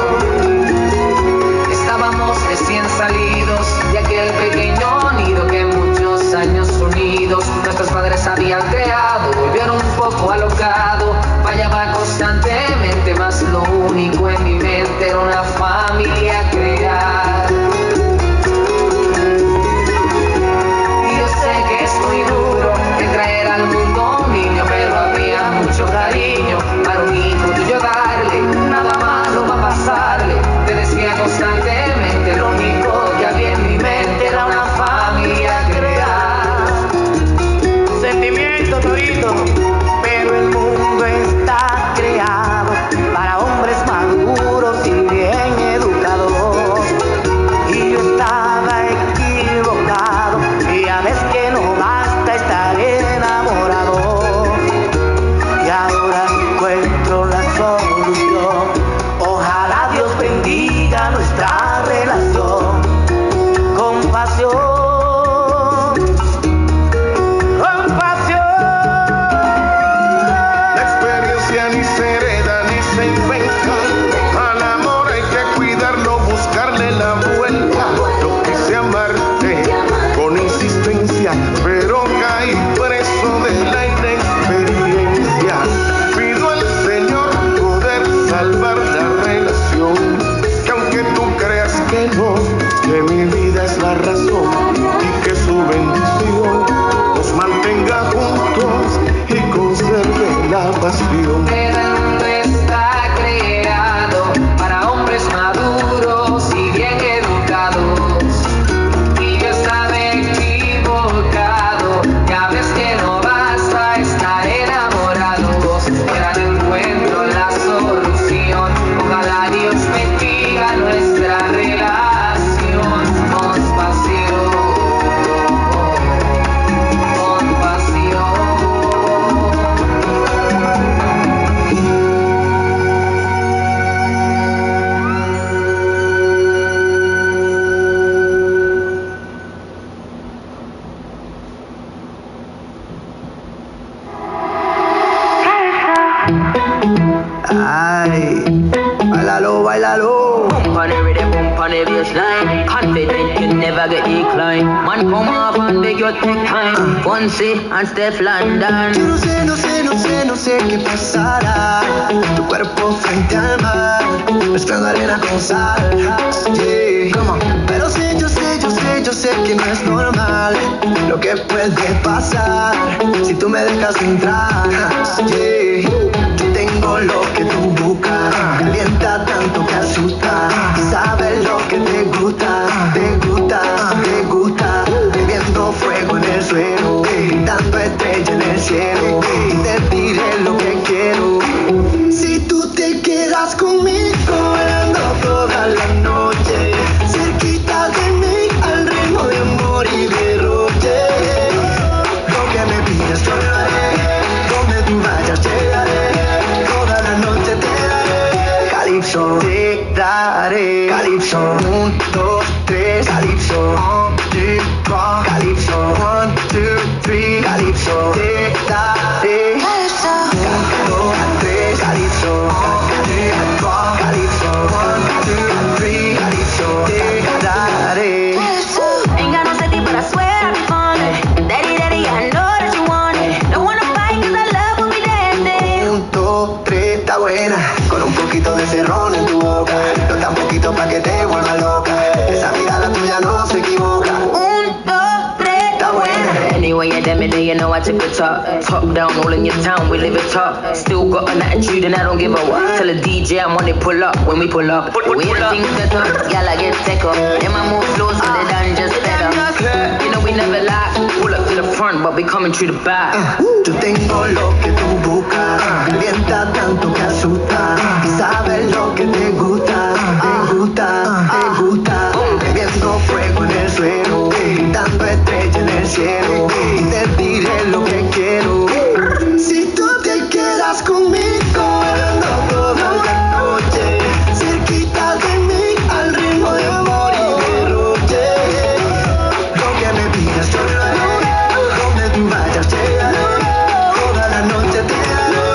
Estábamos recién salidos de aquel pequeño nido que muchos años unidos nuestros padres habían creado. Volvieron un poco alocado, fallaba constantemente, mas lo único en mi mente era una familia crear. Y yo sé que es muy duro el traer al mundo un niño, pero había mucho cariño para un hijo tuyo darle, nada malo va a pasarle. Te decía constantemente, lo único que había en mi mente era una familia crear. Sentimiento torito, pero el mundo está creado para hombres maduros y bien educados, y yo estaba equivocado. Y ya ves que no basta estar enamorado, y ahora encuentro la solución. Ojalá Dios bendiga nuestra relación. Compasión, compasión. La experiencia ni se hereda ni se inventa. Al amor hay que cuidarlo, buscarle la vuelta. Yo quise amarte con insistencia, pero caí preso de la inexperiencia. Pido al Señor poder salvar la relación, que aunque tú creas que no, que mi vida es la razón, y que su bendición nos mantenga juntos y conserve la pasión. El mundo está creado para hombres maduros y bien educados, y yo estaba equivocado. Ya ves que no basta estar enamorados, ya no encuentro la solución. Ojalá Dios bendiga nuestra relación. Compasión, compasión. Ay, bailalo, bailalo. Pump on the rhythm, pump on the bassline. Confident you never get declined. Man, come off and beg you take time. Fonzie and Steph London. Yo no sé, no sé, no sé, no sé qué pasará. Tu cuerpo frente al mar, mezclando arena con sal. Yeah. Come on. Pero sí, yo sé, yo sé, yo sé que no es normal lo que puede pasar si tú me dejas entrar. Yeah. Yo tengo lo que tú buscas, calienta tanto que asusta. Sabes lo que te gusta, te gusta, te gusta. Bebiendo fuego en el suelo, dando estrella en el cielo. Y te diré lo que quiero. Si tú te quedas conmigo, bailando toda la noche, cerquita de mí, al ritmo de amor y derroche. Lo que me pidas yo lo haré, donde tú vayas llegaré, toda la noche te daré. Calypso, te daré. Calypso, 1, 2, 3, Calypso, 1, 2, 3, Calypso, 1, 2, 3, Calypso, te daré. 1, 2, 3, Calypso, 1, 2, 3, Calypso, 1, 2, 3, Calypso, te daré. Ain't got no safety, but I swear I'll be falling. Daddy, daddy, I know that you want it. Don't wanna fight, cause I love when we dancing. 1, 2, 3, está buena. Con un poquito de cerrón en tu boca. No tan poquito pa' que te vuelva loca. Esa mirada tuya no se equivoca. 1, 2, 3, Está buena. Anyway, you damn it, you know I took the top. Top down, all in your town, we live it top. Still got an attitude and I don't give a what. Tell a DJ I'm on it, pull up when we pull up. We ain't things set up, y'all I get tech up. Then my move flows so they done just better. You know we never lie, pull up to the front, but we coming through the back. Yo tengo lo que tú buscas. Calienta tanto que asusta. Y sabes lo que te gusta. Te gusta, te gusta. Viendo fuego en el suelo. Gritando estrella en el cielo. Y te diré lo que quiero. Si tú te quedas conmigo, ando toda la noche. Cerquita de mí, al ritmo de amor y derroche. Lo que me pidas yo lo haré. Donde tú vayas llegaré. Toda la noche te daré.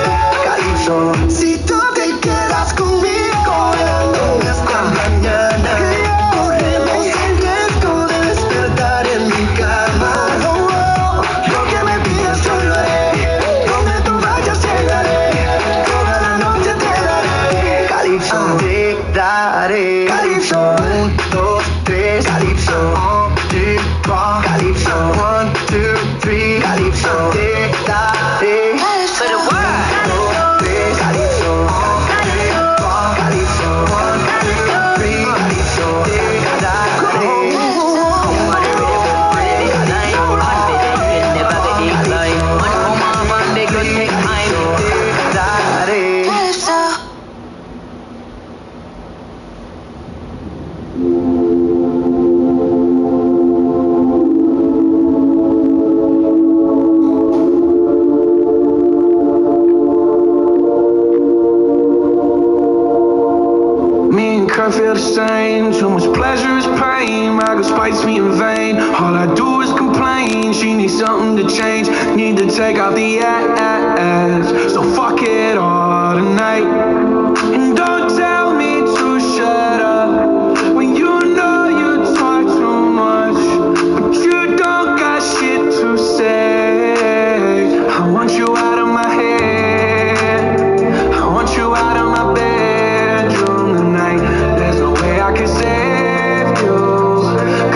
Calypso. Si tú te quedas conmigo, ando hasta mañana. Corremos el riesgo de despertar en mi cama. Lo que me pidas yo lo haré. Donde tú vayas llegaré. Toda la noche te daré. Calypso, te daré. Calypso, 1, 2, 3, Calypso, 1, 2, 3, Calypso, 1, 2, 3, Calypso, te daré. For the world. 1, 2, 3, Calypso, 1, 2, 3, Calypso, 1, 2, 3, Calypso, te daré. Te daré. Me and Kurt feel the same. Too much pleasure is pain. My girl spites me in vain. All I do is complain. She needs something to change. Need to take out the ass. So fuck it all tonight. And don't tell me to shut up when you know you talk too much, but you don't got shit to say. I want you out of my head. I want you out of my bedroom tonight. There's no way I can save you,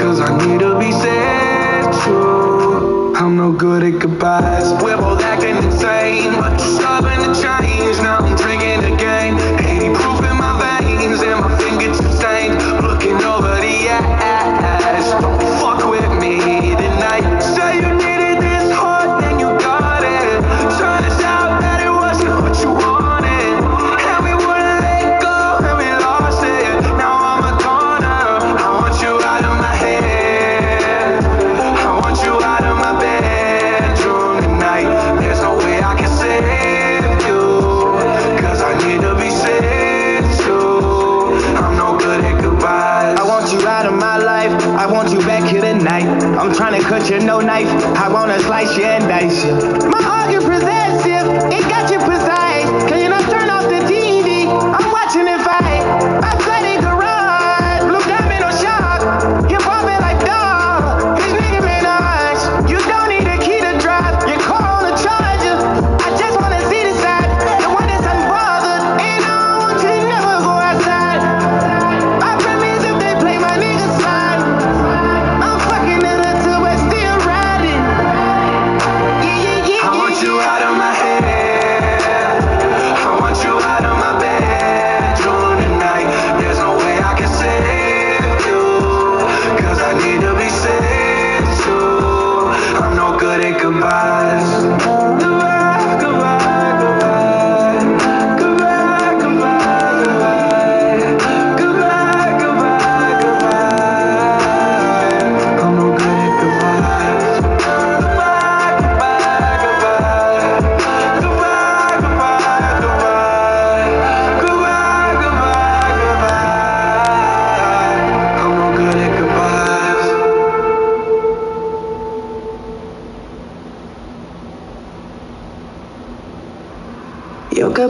cause I need to be saved too. I'm no good at goodbyes. We're both acting insane, but you're stubborn to change. Now I'm drinking again. 80 proof in my veins and my fingertips stained. Looking over the ass. Don't fuck with me tonight. Say you needed this hard and you got it. Turns out that it wasn't what you wanted. And we wouldn't let go and we lost it. Now I'm a goner. I want you out of my head. I want you out of my bedroom tonight. There's no way I can save you, cause I need to be saved too. I'm no good at goodbyes. I want you out of my life. I want you back here tonight. I'm trying to cut you, no knife. I wanna slice you and dice you. My heart get possessive. It got you precise. Can you not turn off the TV? I'm watching it fight. I said it garage. Blue diamond or shark. You're bumping like dog. This nigga been nice. You don't need a key to drive. Your car on the charger. I just wanna see the side. The one that's unbothered. And I don't want you to never go outside. I promise if they play my nigga slide, I'm fucking it until we're still riding. Yeah, yeah, yeah.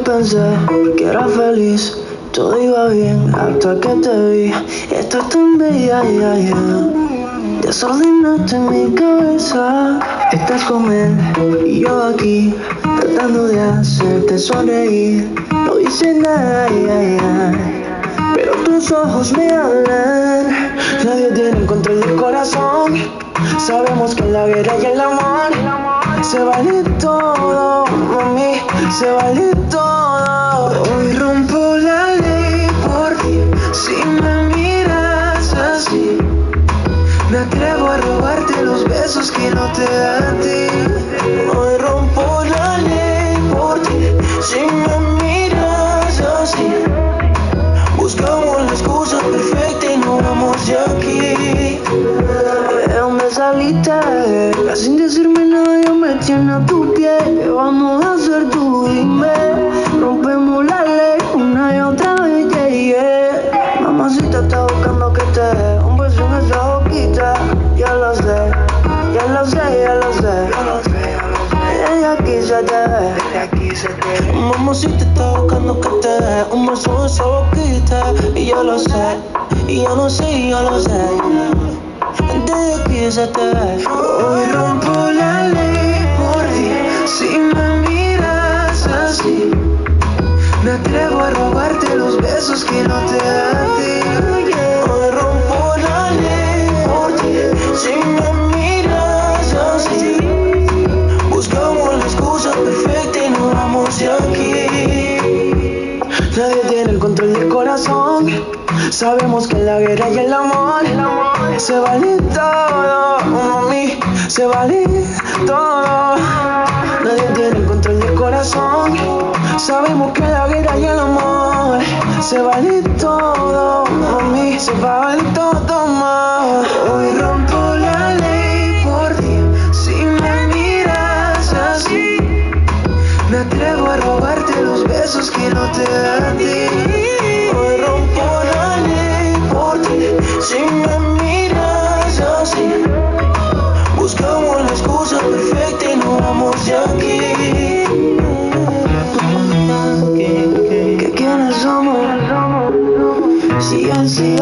pensé que era feliz, todo iba bien hasta que te vi. Esto es tan bella, desordenaste mi cabeza. Estás con él y yo aquí, tratando de hacerte sonreír. No hice nada, pero tus ojos me hablan. Nadie tiene el control del corazón. Sabemos que en la guerra y el amor se vale todo, mami, se vale todo. Hoy rompo la ley por ti, si me miras así. Me atrevo a robarte los besos que no te dan a ti. Hoy rompo la ley por ti, si me miras así. Buscamos la excusa perfecta y nos vamos de aquí. ¿De dónde saliste? Sin decirme nada yo me tiene a tu pie. ¿Qué vamos a hacer tú? Dime. Rompemos la ley una y otra vez, Mamacita está buscando que te dé un beso en esa boquita. Ya lo sé, ya lo sé, ya lo sé. Desde aquí se te ve, Mamacita está buscando que te dé un beso en esa boquita. Y yo lo sé, y yo no sé, y yo lo sé. Desde aquí se te ve. Hoy rompo la ley por ti, si me miras así. Me atrevo a robarte los besos que no te dan a ti. Hoy rompo la ley por ti, si me miras así. Buscamos la excusa perfecta y nos vamos de aquí. Nadie tiene el control del corazón. Sabemos que en la guerra y el amor se vale todo, mami, se vale todo. Nadie tiene el control del corazón. Sabemos que en la guerra y el amor se vale todo, mami, se vale todo más. Hoy rompo la ley por ti, si me miras así. Me atrevo a robarte los besos que no te dan a ti. Hoy rompo la ley por ti, si me miras así. Buscamos la excusa perfecta y nos vamos de aquí. ¿Qué quiénes somos? Si así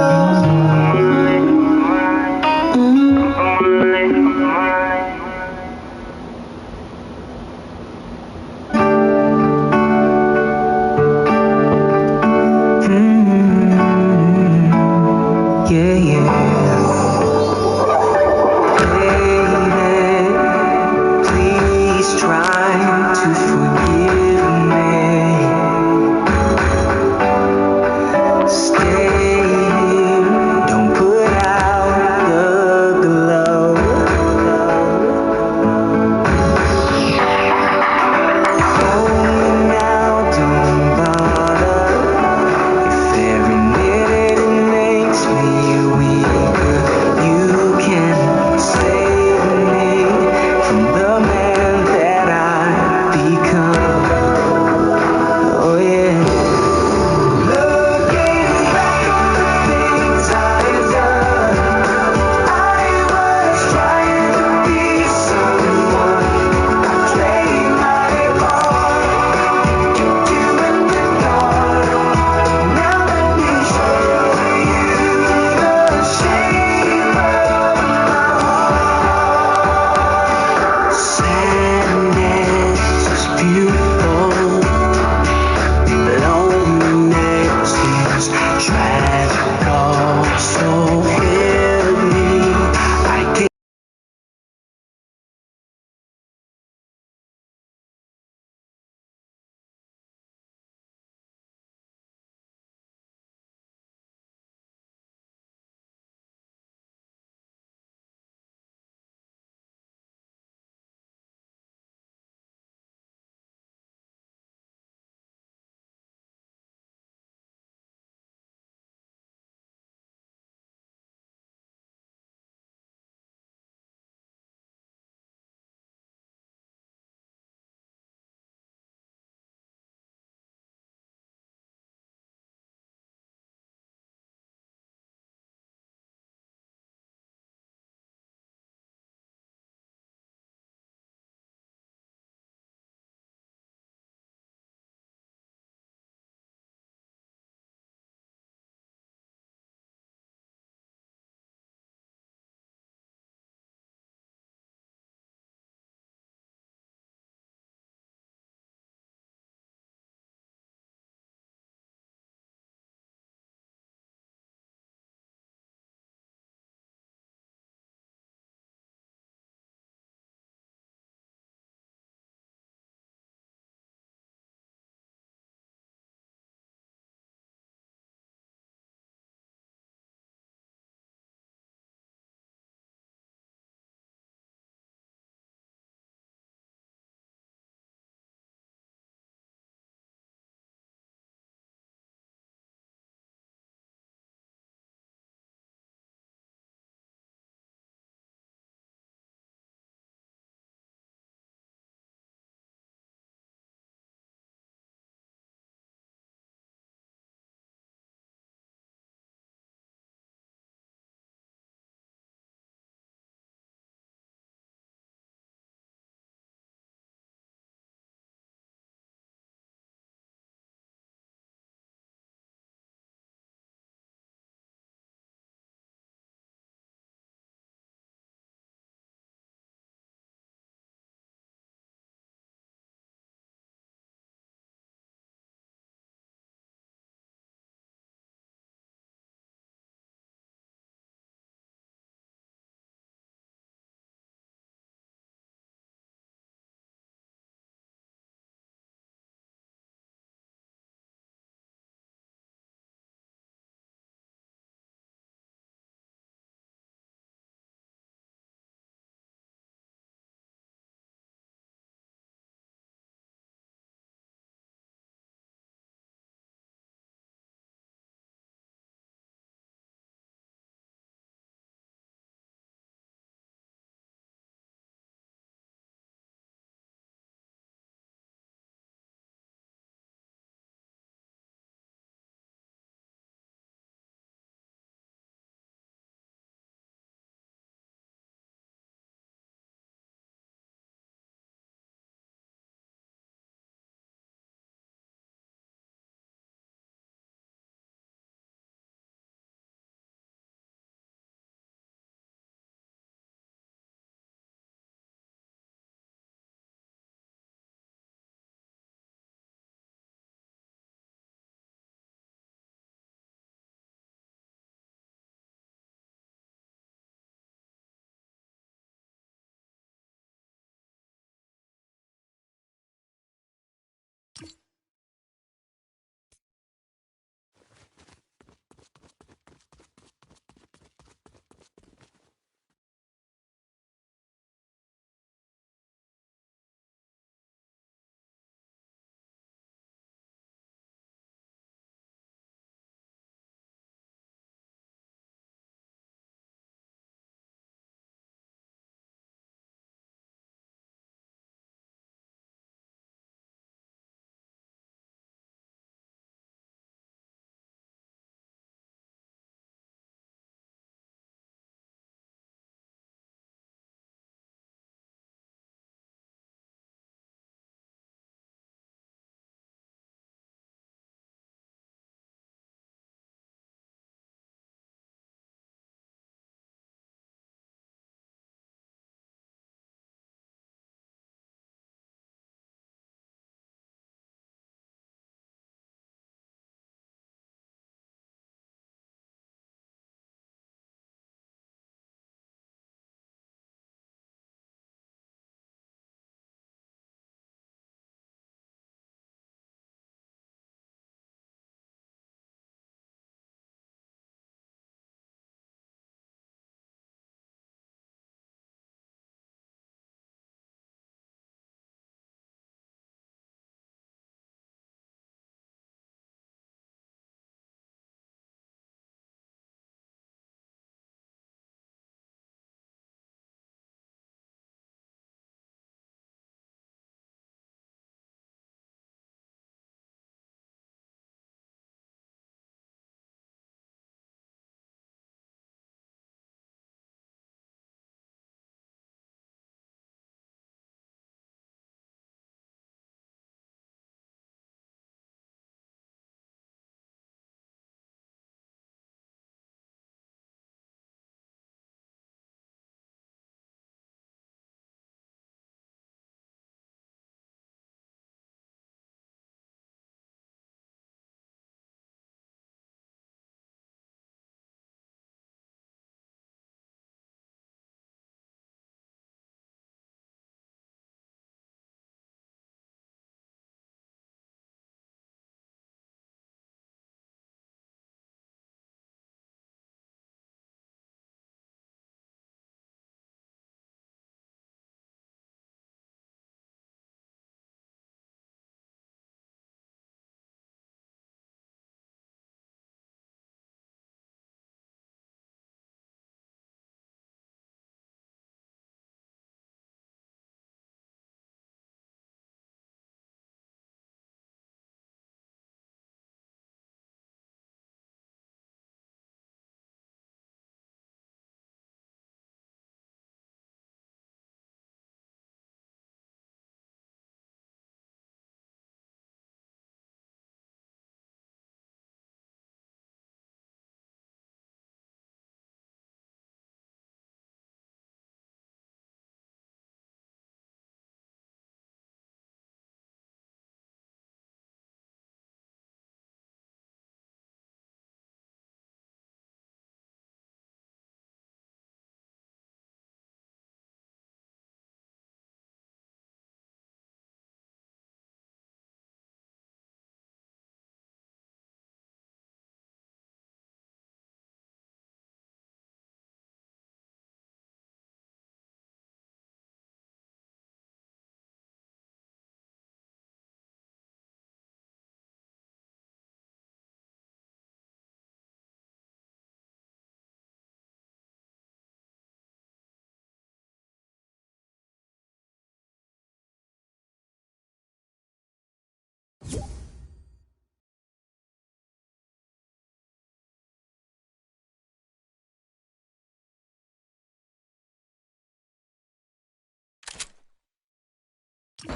Hello.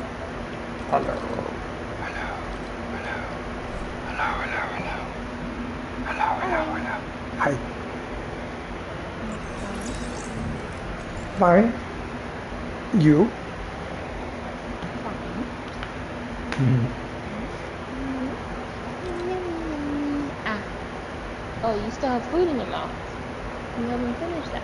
Hello. Hello. Hello. Hello. Hello. Hello. Hi. Fine. You? Ah. Oh, you still have food in your mouth. You haven't finished that.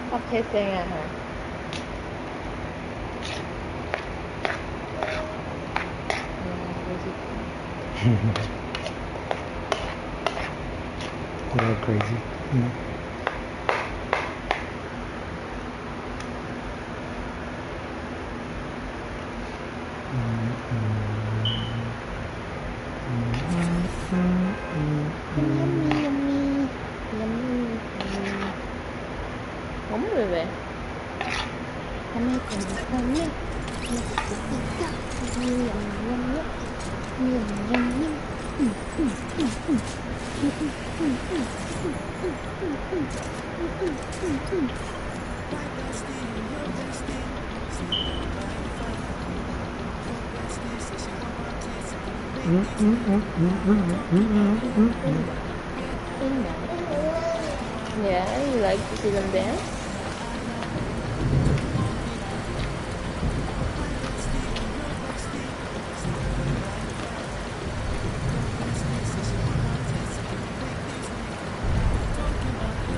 Stop hissing at her. They're crazy. Come, bebé. Come, come. Yeah, you like to see them dance?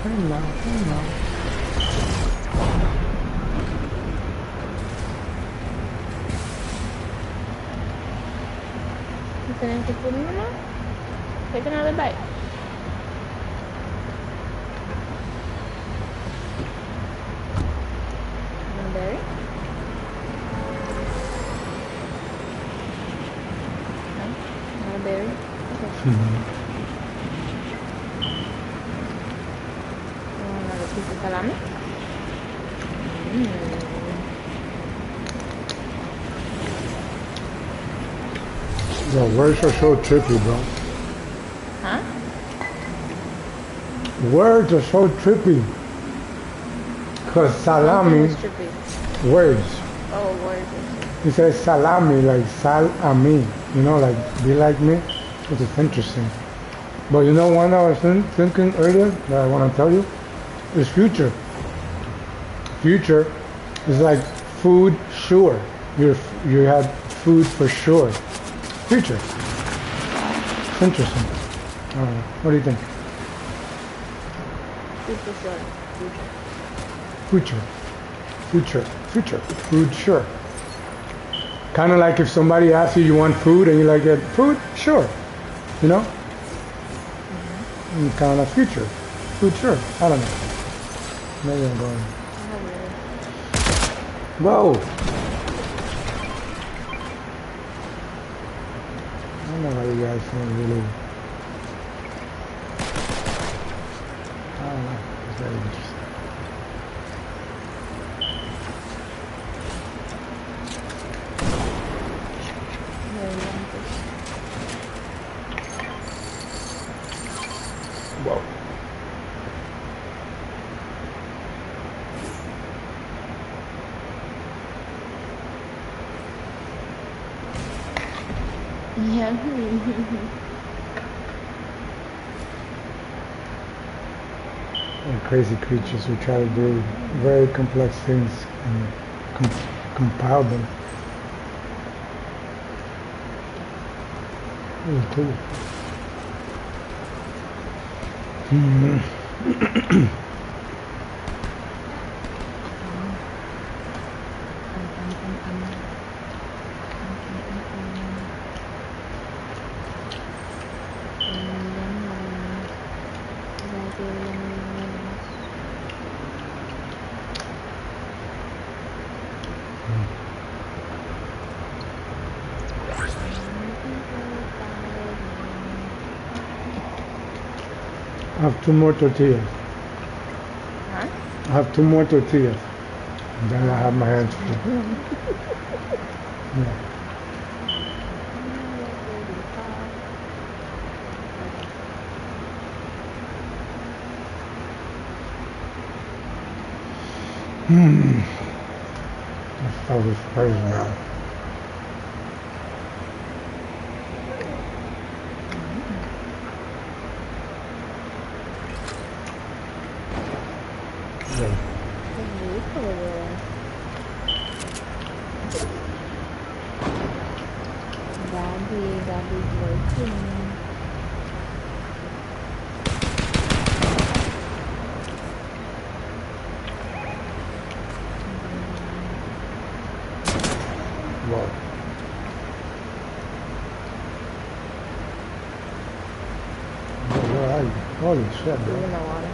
Hello. You finish the food in your mouth? Take another bite. Want a berry? No? Not a berry? Okay. You want another piece of salami? Yo, words are so trippy, bro. Huh? Words are so trippy. Because salami, Trippy. words. Oh, words. He says salami, like sal-ami. You know, like, be like me. Which is interesting. But you know one I was thinking earlier that I want to tell you? Is future. Future is like food sure. You had food for sure. Future. It's interesting. What do you think? Super sure. Future. Food sure. Kind of like if somebody asks you want food and you like it, food? Sure. You know? Kind of future. Food sure. I don't know. Maybe I'm going. Whoa. I don't know how you guys feel really. I don't know. It's very interesting. Whoa. Yeah. And crazy creatures who try to do very complex things and compile them. Really cool. I have 2 more tortillas. Huh? I have 2 more tortillas. And then I have my hands full. Yeah. This stuff is crazy, man. Yeah. Daddy's working. Wow. Where are you? Holy shit, In bro. the water.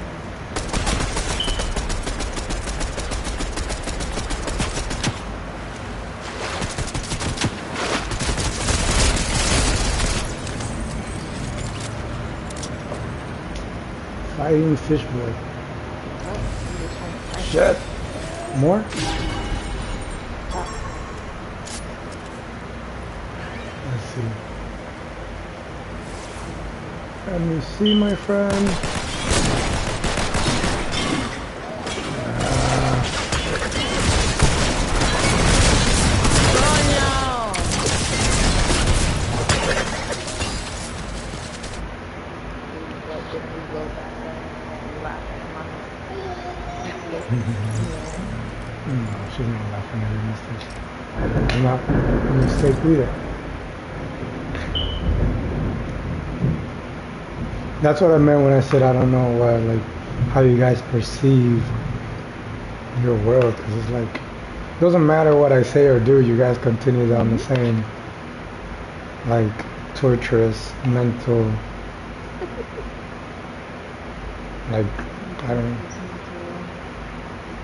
Fighting fish boy. Oh, Shit. More? Let's see. Let me see, my friend. No, she's not laughing at your mistakes. I'm not a mistake either. That's what I meant when I said I don't know what, like, how you guys perceive your world, because it's like, it doesn't matter what I say or do, you guys continue down the same, like, torturous, mental, like, I don't know.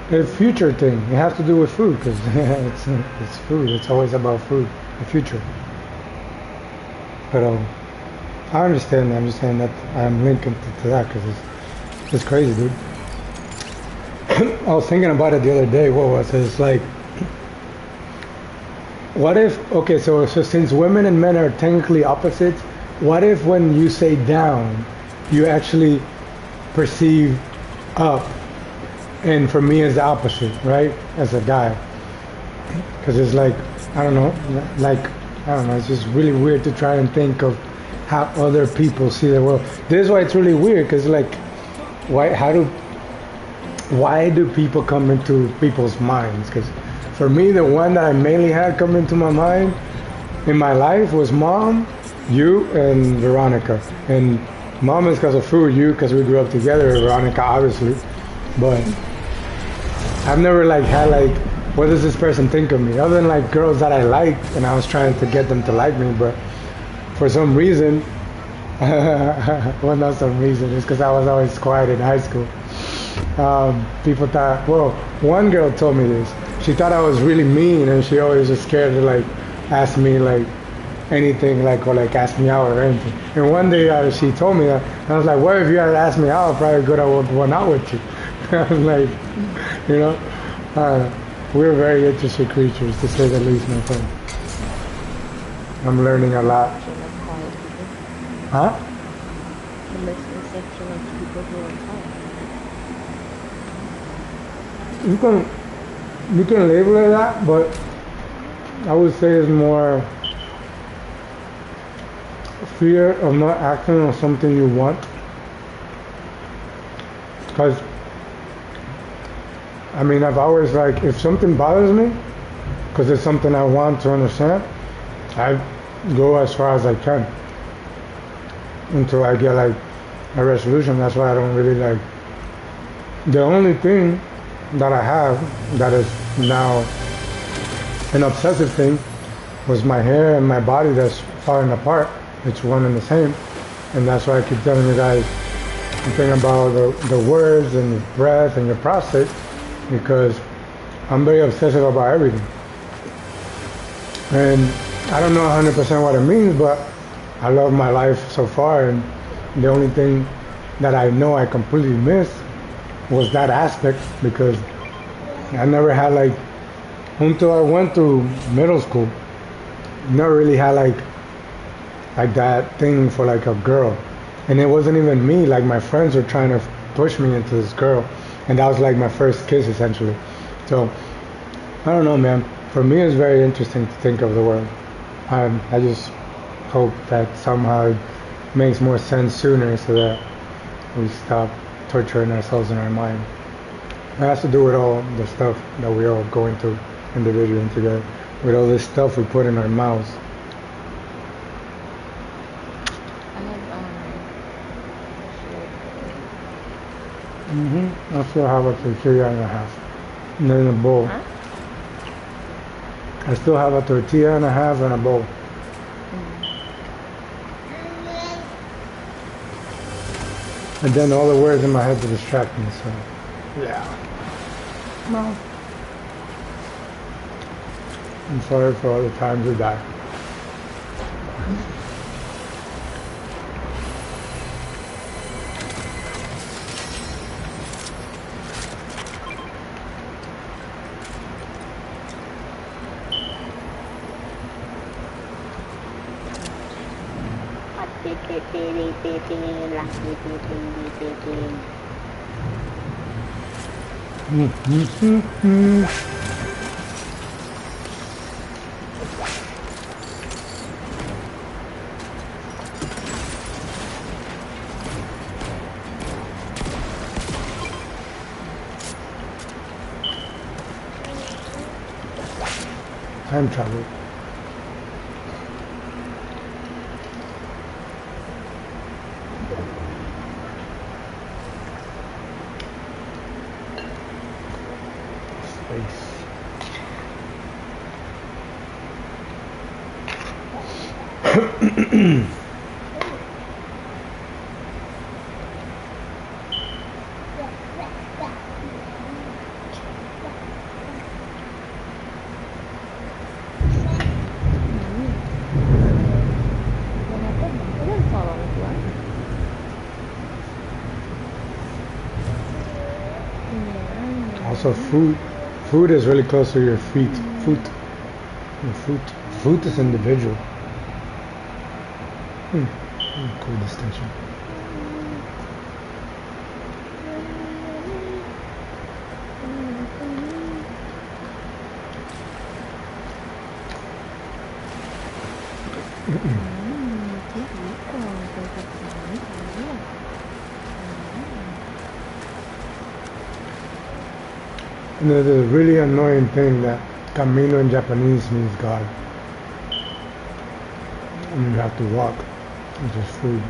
The future thing, it has to do with food, because it's food, it's always about food, the future. But I understand, I'm just saying that I'm linking to that, because it's crazy, dude. I was thinking about it the other day, what was it? It's like, what if, okay, so since women and men are technically opposites, what if when you say down, you actually perceive up? And for me, it's the opposite, right? As a guy. Because it's like, I don't know, it's just really weird to try and think of how other people see the world. This is why it's really weird, because like, why do people come into people's minds? Because for me, the one that I mainly had come into my mind in my life was Mom, you, and Veronica. And Mom is because of food, you because we grew up together, Veronica obviously. But I've never like had like, what does this person think of me? Other than like girls that I liked, and I was trying to get them to like me, but for some reason, well, not some reason, it's because I was always quiet in high school. People thought, well, one girl told me this. She thought I was really mean, and she always was scared to like ask me like anything, like, or like ask me out or anything. And one day she told me that, and I was like, well, if you had asked me out, probably good I would have went out with you. I was like, you know, we're very interesting creatures, to say the least, my friend. I'm learning a lot. Huh? The misconception of people who are quiet. You can label it that, but I would say it's more fear of not acting on something you want. Because I mean, I've always like, if something bothers me, because it's something I want to understand, I go as far as I can until I get like a resolution. That's why I don't really like, the only thing that I have that is now an obsessive thing was my hair and my body that's falling apart. It's one and the same. And that's why I keep telling you guys the thing about the words and your breath and your prostate, because I'm very obsessive about everything. And I don't know 100% what it means, but I love my life so far, and the only thing that I know I completely missed was that aspect, because I never had like, until I went through middle school, never really had like that thing for like a girl. And it wasn't even me, like my friends were trying to push me into this girl, and that was like my first kiss essentially. So, I don't know, man. For me, it's very interesting to think of the world. I just hope that somehow it makes more sense sooner so that we stop torturing ourselves in our mind. It has to do with all the stuff that we all going through individually and together. With all this stuff we put in our mouths. I still have a tortilla and a half. And then a bowl. Huh? I still have a tortilla and a half and a bowl. And then all the words in my head to distract me, so yeah. No. I'm sorry for all the times we died. Time travel. Space. Also, food is really close to your feet. Foot is individual. Cool distinction. And there's a really annoying thing that camino in Japanese means God. And you have to walk, which is food.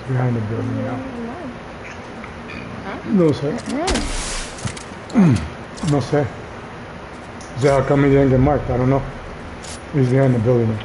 Behind the building now. No sé. No sé. O sea, how come he didn't get marked? I don't know. He's there in the building.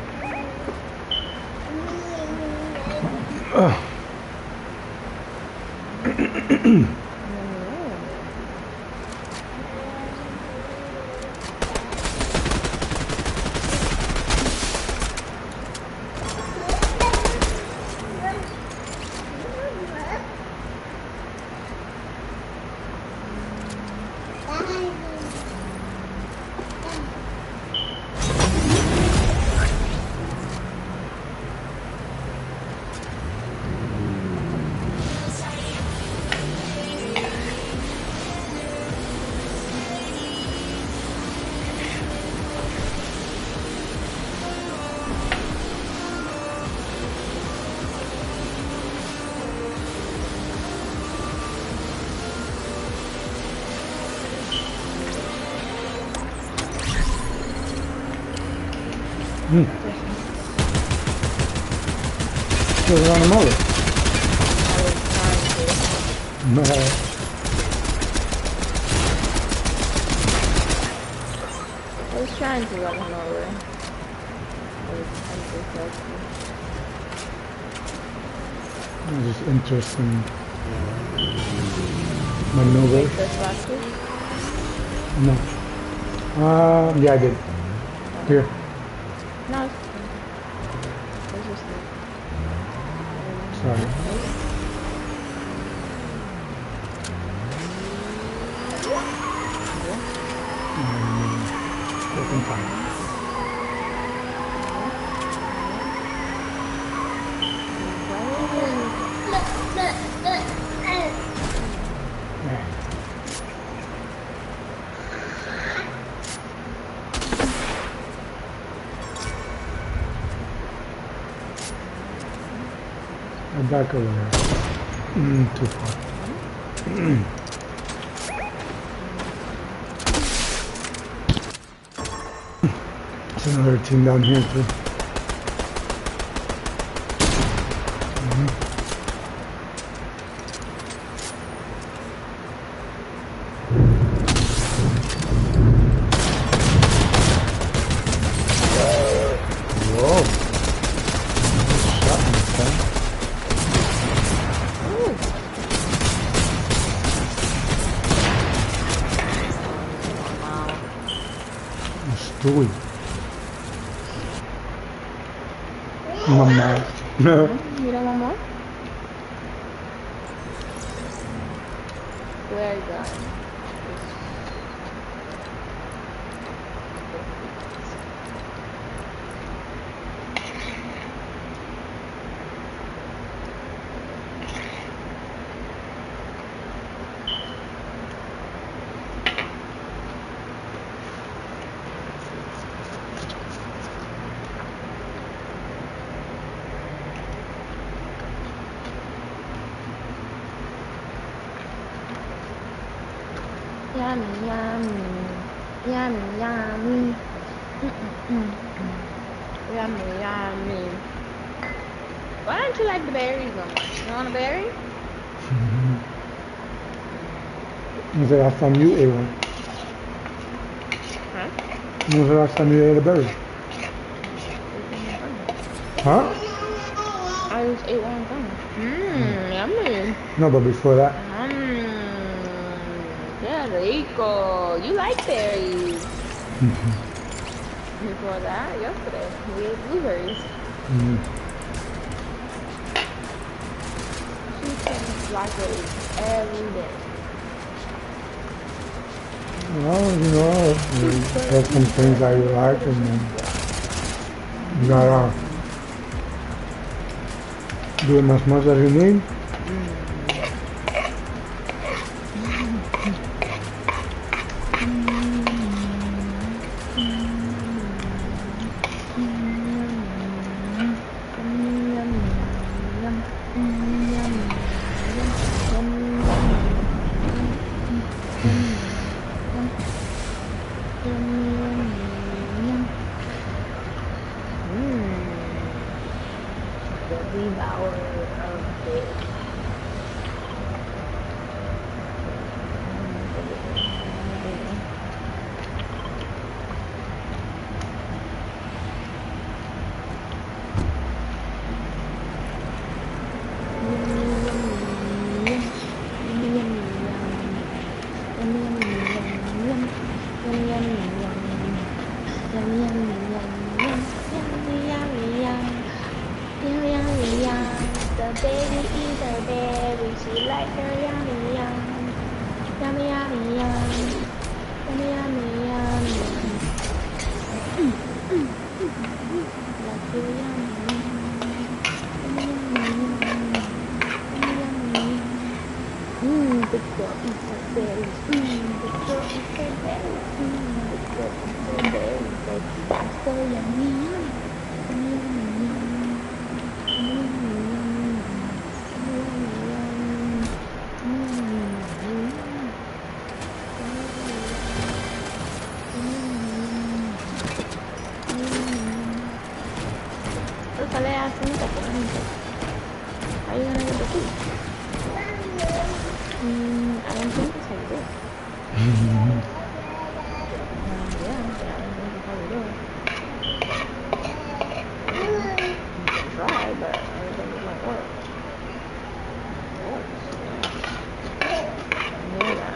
Still run him over. No. I was trying to run him over. It's just interesting maneuver. This last week? No. Yeah, I did. Here. No. It's just Sorry. Second time. Back over there. Too far. There's another team down here too. Uy. Mamá. Mira, mamá. Where are you going? Yummy, yummy, yummy, yummy, yummy, yummy. Why don't you like the berries no more? You want a berry? When's the last time you ate one? Huh? When was the last time you ate a berry? Huh? I just ate one thing. Yummy. No, but before that. Yeah, rico. You like berries. Before that, yesterday, we ate blueberries. She eats blackberries every day. Well, you know, there's some things I like, and then you gotta do as much as you need. baby is a baby. She like her yummy yum. Yummy yummy yum. Yummy yummy yum. Like your yummy yum. Yummy yummy yum. Big girl eats her berries. Big girl eats her berries. Big girl eats her berries. That's so yummy yum. Yummy yummy yum. Terus kalian asing tak pernah minta. Ayo nak minta tu. I don't think it's like this. Yeah, I don't think it's how we do it. Try, but I don't think it might work. Mira.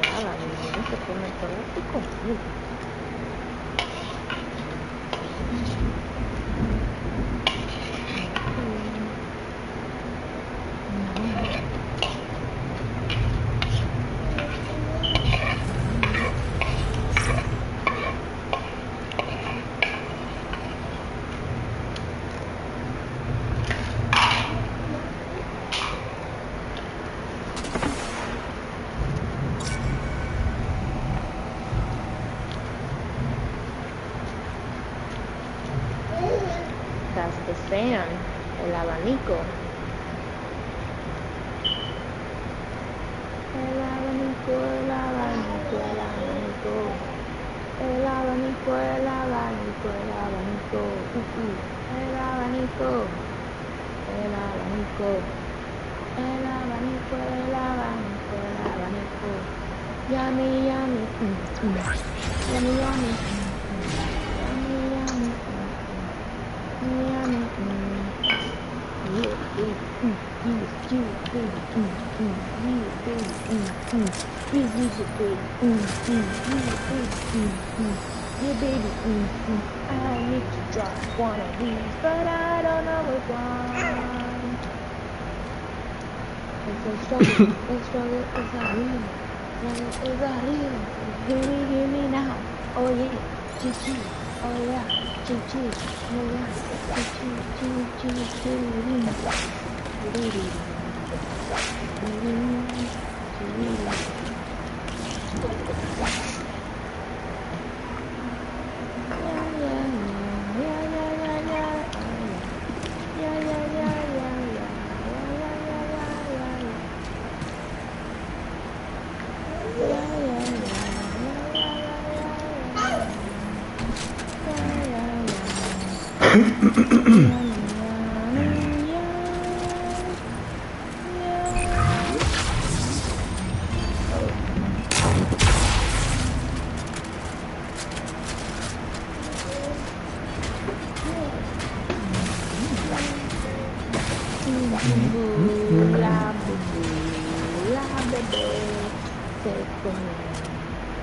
Ya, la niña se pone todo así conmigo. That's the fan, el abanico. El abanico, el abanico, el abanico. El abanico, el abanico, el abanico. El abanico. El abanico. El abanico, el abanico, el abanico. Yummy, yummy. Yummy, yummy. Yummy, yummy. Yeah, baby, I need to drop one of these, but I don't know which one. It's a struggle, is that real? Is that real? Hear me now. Oh yeah, GG. Oh yeah, GG. Oh yeah,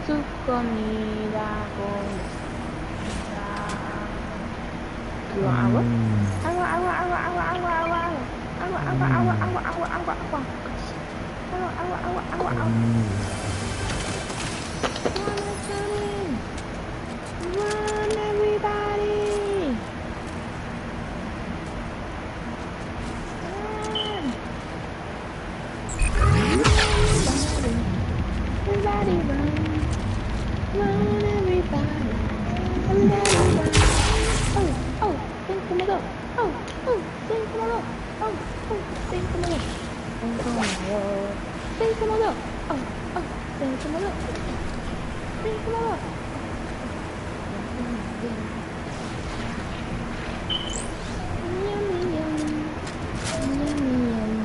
Su comida con ¿You want agua? Agua, agua, agua, agua, agua, agua, agua. Agua, agua, agua, agua, agua, agua, agua. Agua, agua, agua, agua, agua. Run, everybody. Run. Everybody run. Run, everybody. Everybody run. Oh, think como go. Oh, think como go. Oh, think como go. Think como go. Think como go. Oh, think como go. Think como go. Yummy, yummy. Yummy, yummy.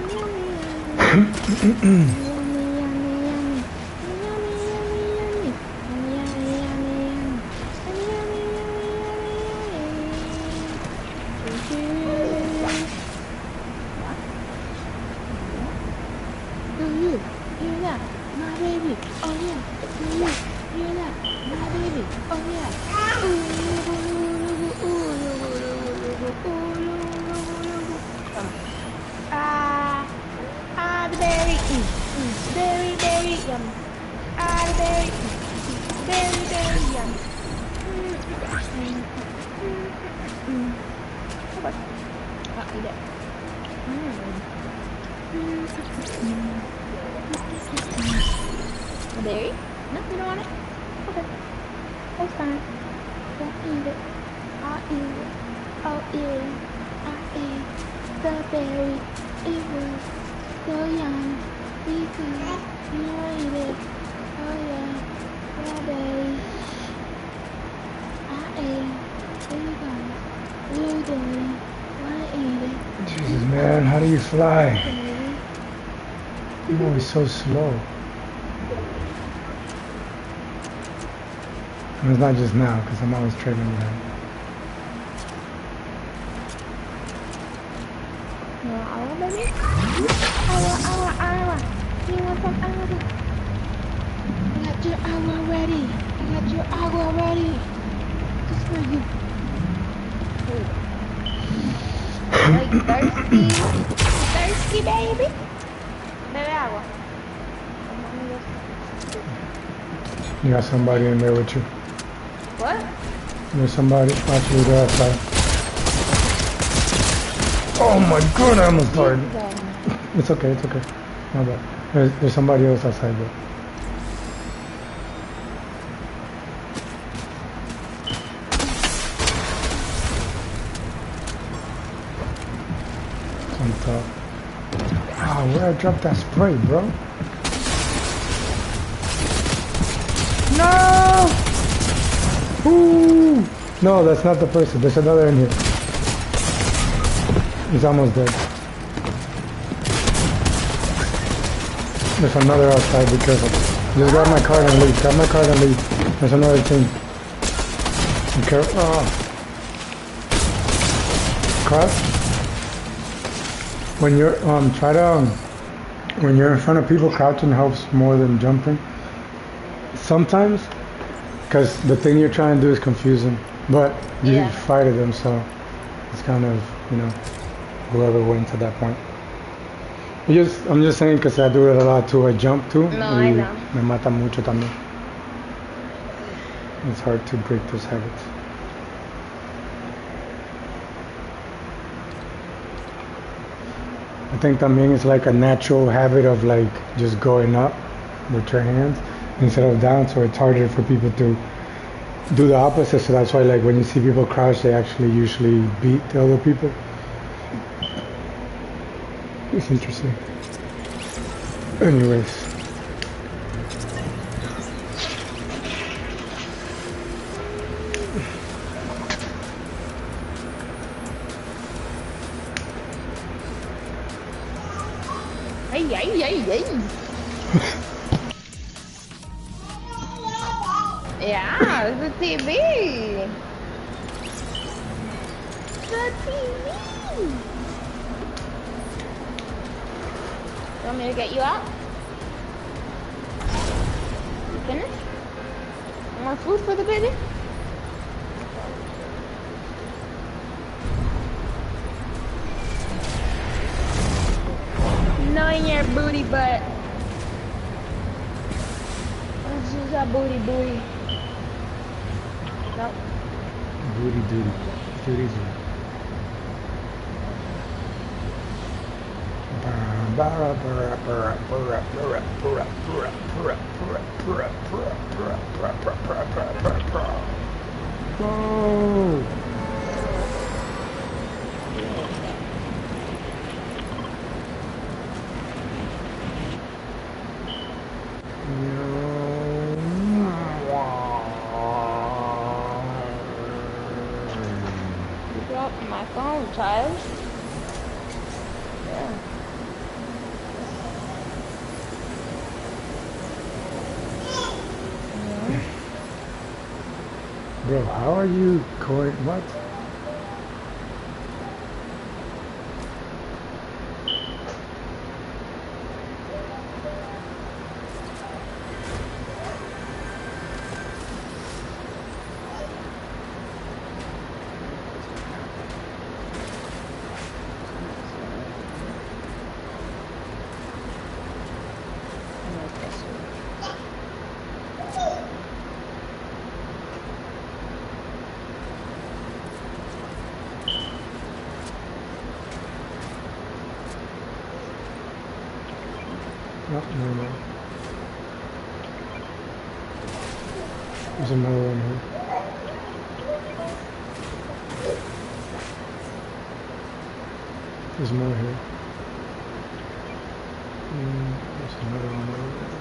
Yummy, yummy. course. I'll eat it. A berry? No, you don't want it? Okay. That's fine. Don't eat it. I'll eat it. I'll eat it. I'll eat the berry. It was so yummy. Because you ate it. Oh yeah. Strawberry. I ate it. Blueberry. Wanna eat it. Jesus, man, how do you fly? You're always so slow. And it's not just now, because I'm always trailing behind. You want agua, baby? Agua. You want some agua? I got your agua ready. Just for you. Like thirsty, baby? Bebe agua. You got somebody in there with you. What? There's somebody actually there outside. Oh my god, I almost died. It's okay. My bad. There's somebody else outside though. On top. Ah, where I dropped that spray, bro? No! Ooh! No, that's not the person. There's another in here. He's almost dead. There's another outside, be careful. Just grab my card and leave. There's another team. Be careful. Oh. Crouch. When you're, when you're in front of people, crouching helps more than jumping. Sometimes, because the thing you're trying to do is confusing, but you fight them, so it's kind of, whoever wins at that point. I'm just saying because I do it a lot too. I jump too. No, I know. Me mata mucho también. It's hard to break those habits. I think también it's like a natural habit of like just going up with your hands instead of down, so it's harder for people to do the opposite. So that's why like when you see people crouch, they actually usually beat the other people. It's interesting. Anyways. Ay. Yeah, it's the TV. The TV. You want me to get you out? You finished? More food for the baby? No, in your booty butt. This is a booty. Nope. Booty duty. Oh. You dropped my phone, child. Yeah. Bro, how are you going? What? No, no, no. There's another one here. There's more here. There's another one over there.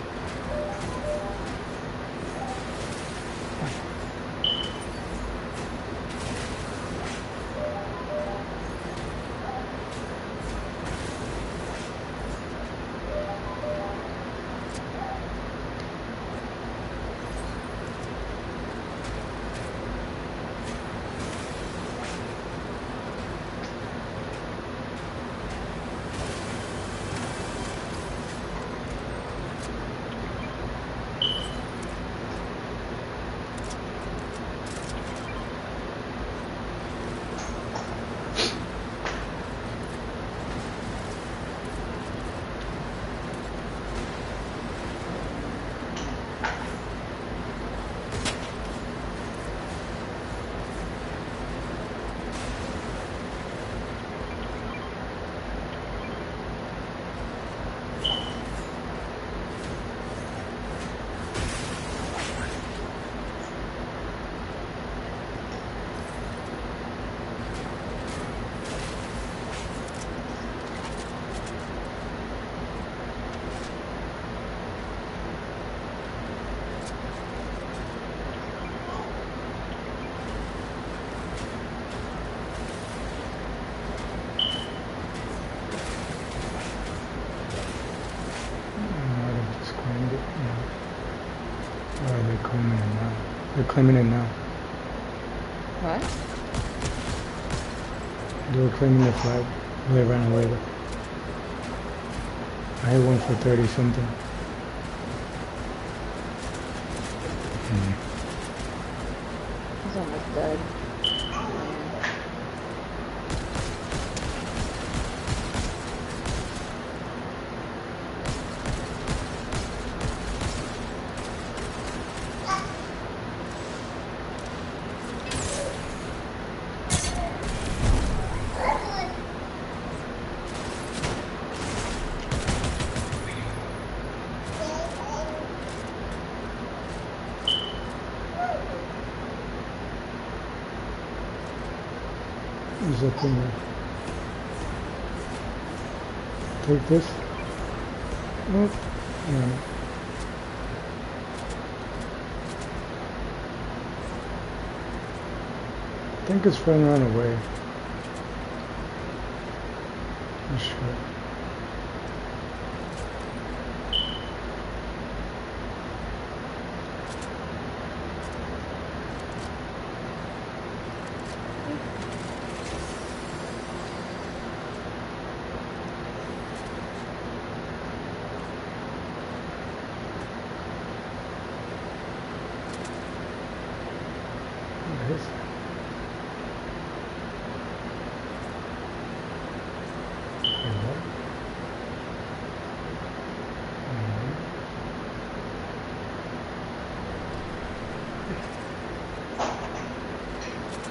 They're claiming it now. What? They were claiming the flag. They ran away with it. I had one for 30 something. He's almost dead. There's a thing there. Take this. Oh, no. I think his friend ran away. I'm sure. What is it?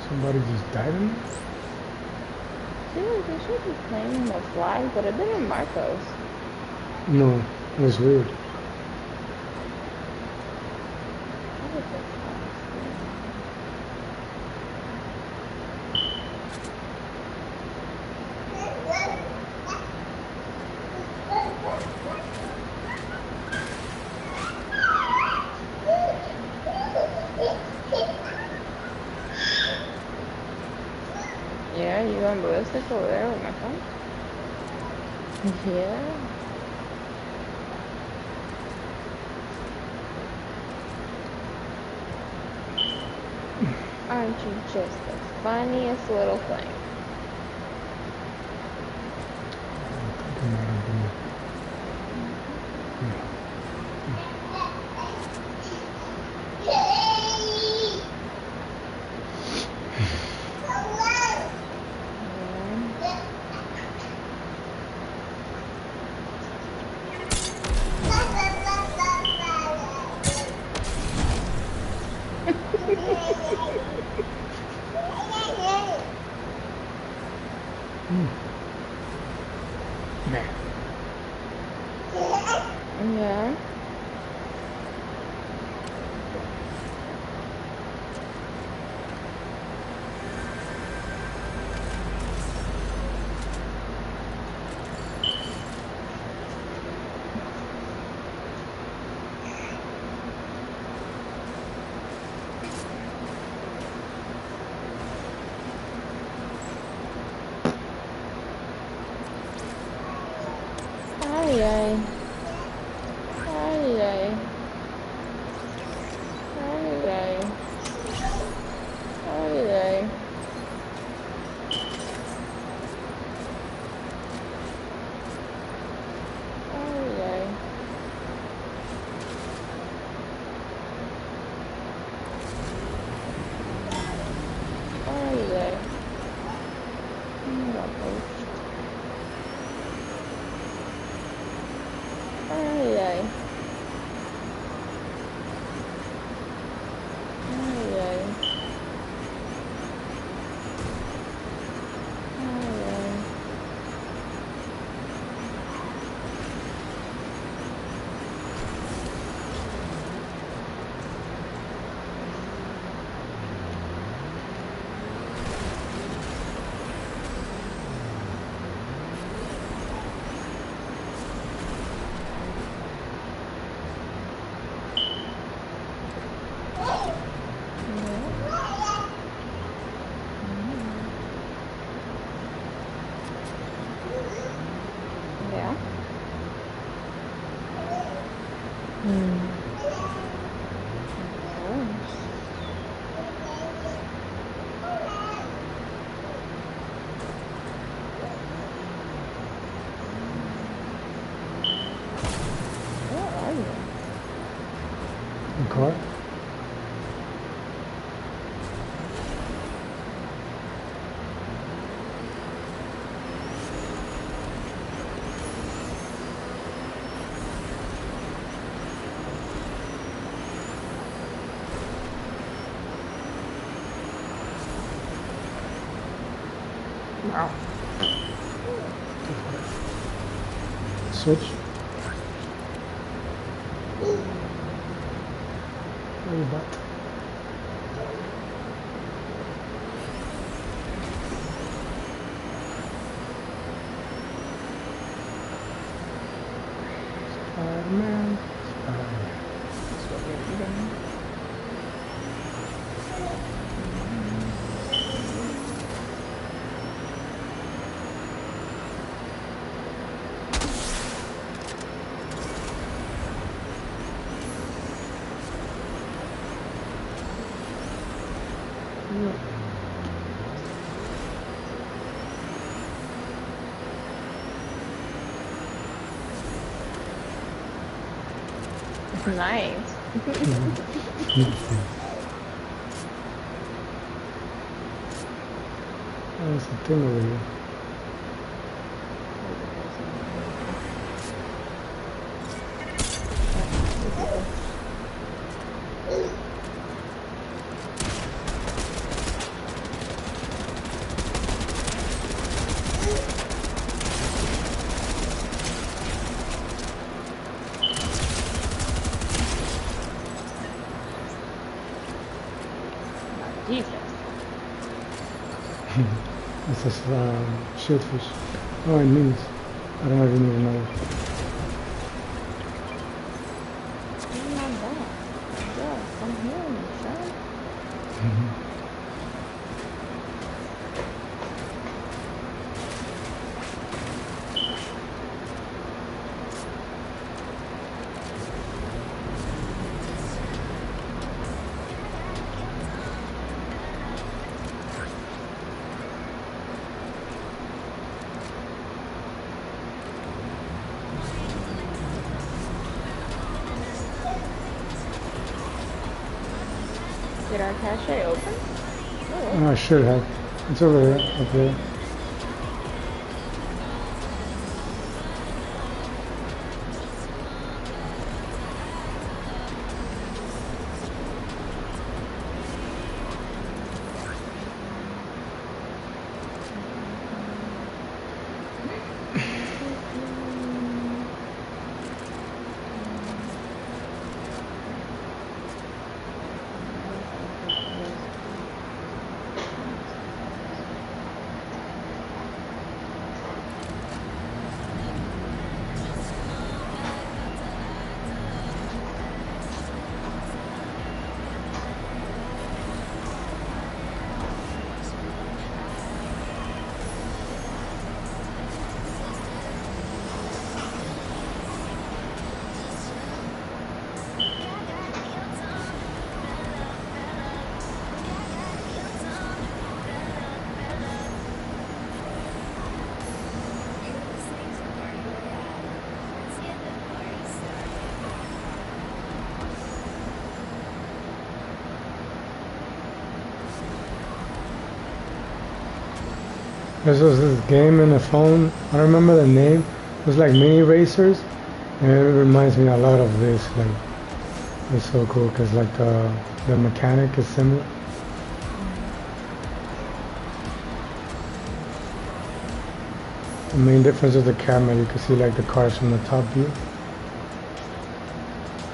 Somebody just died in it? Dude, they should be claiming the flag, but it didn't mark us. No, it was weird. What is this? Yeah, you going ballistic over there with my phone? Yeah. Aren't you just the funniest little thing? post. Ay, ay. Ay, ay. Ay, ay. Yeah. Where are you? The car? Wow. Switch. Where you back? Spider-Man. Spider-Man. That's what you're eating. Nice. There's a thing over here. Jesus. This is shellfish. Oh, it means. I don't even know. You're not bad. Yeah, come here, my son. Did our cache open? Oh, I should have. It's over here, up there. This was this game in the phone. I don't remember the name. It was like mini racers, and it reminds me a lot of this. Like, it's so cool because like the mechanic is similar. The main difference is the camera. You can see like the cars from the top view.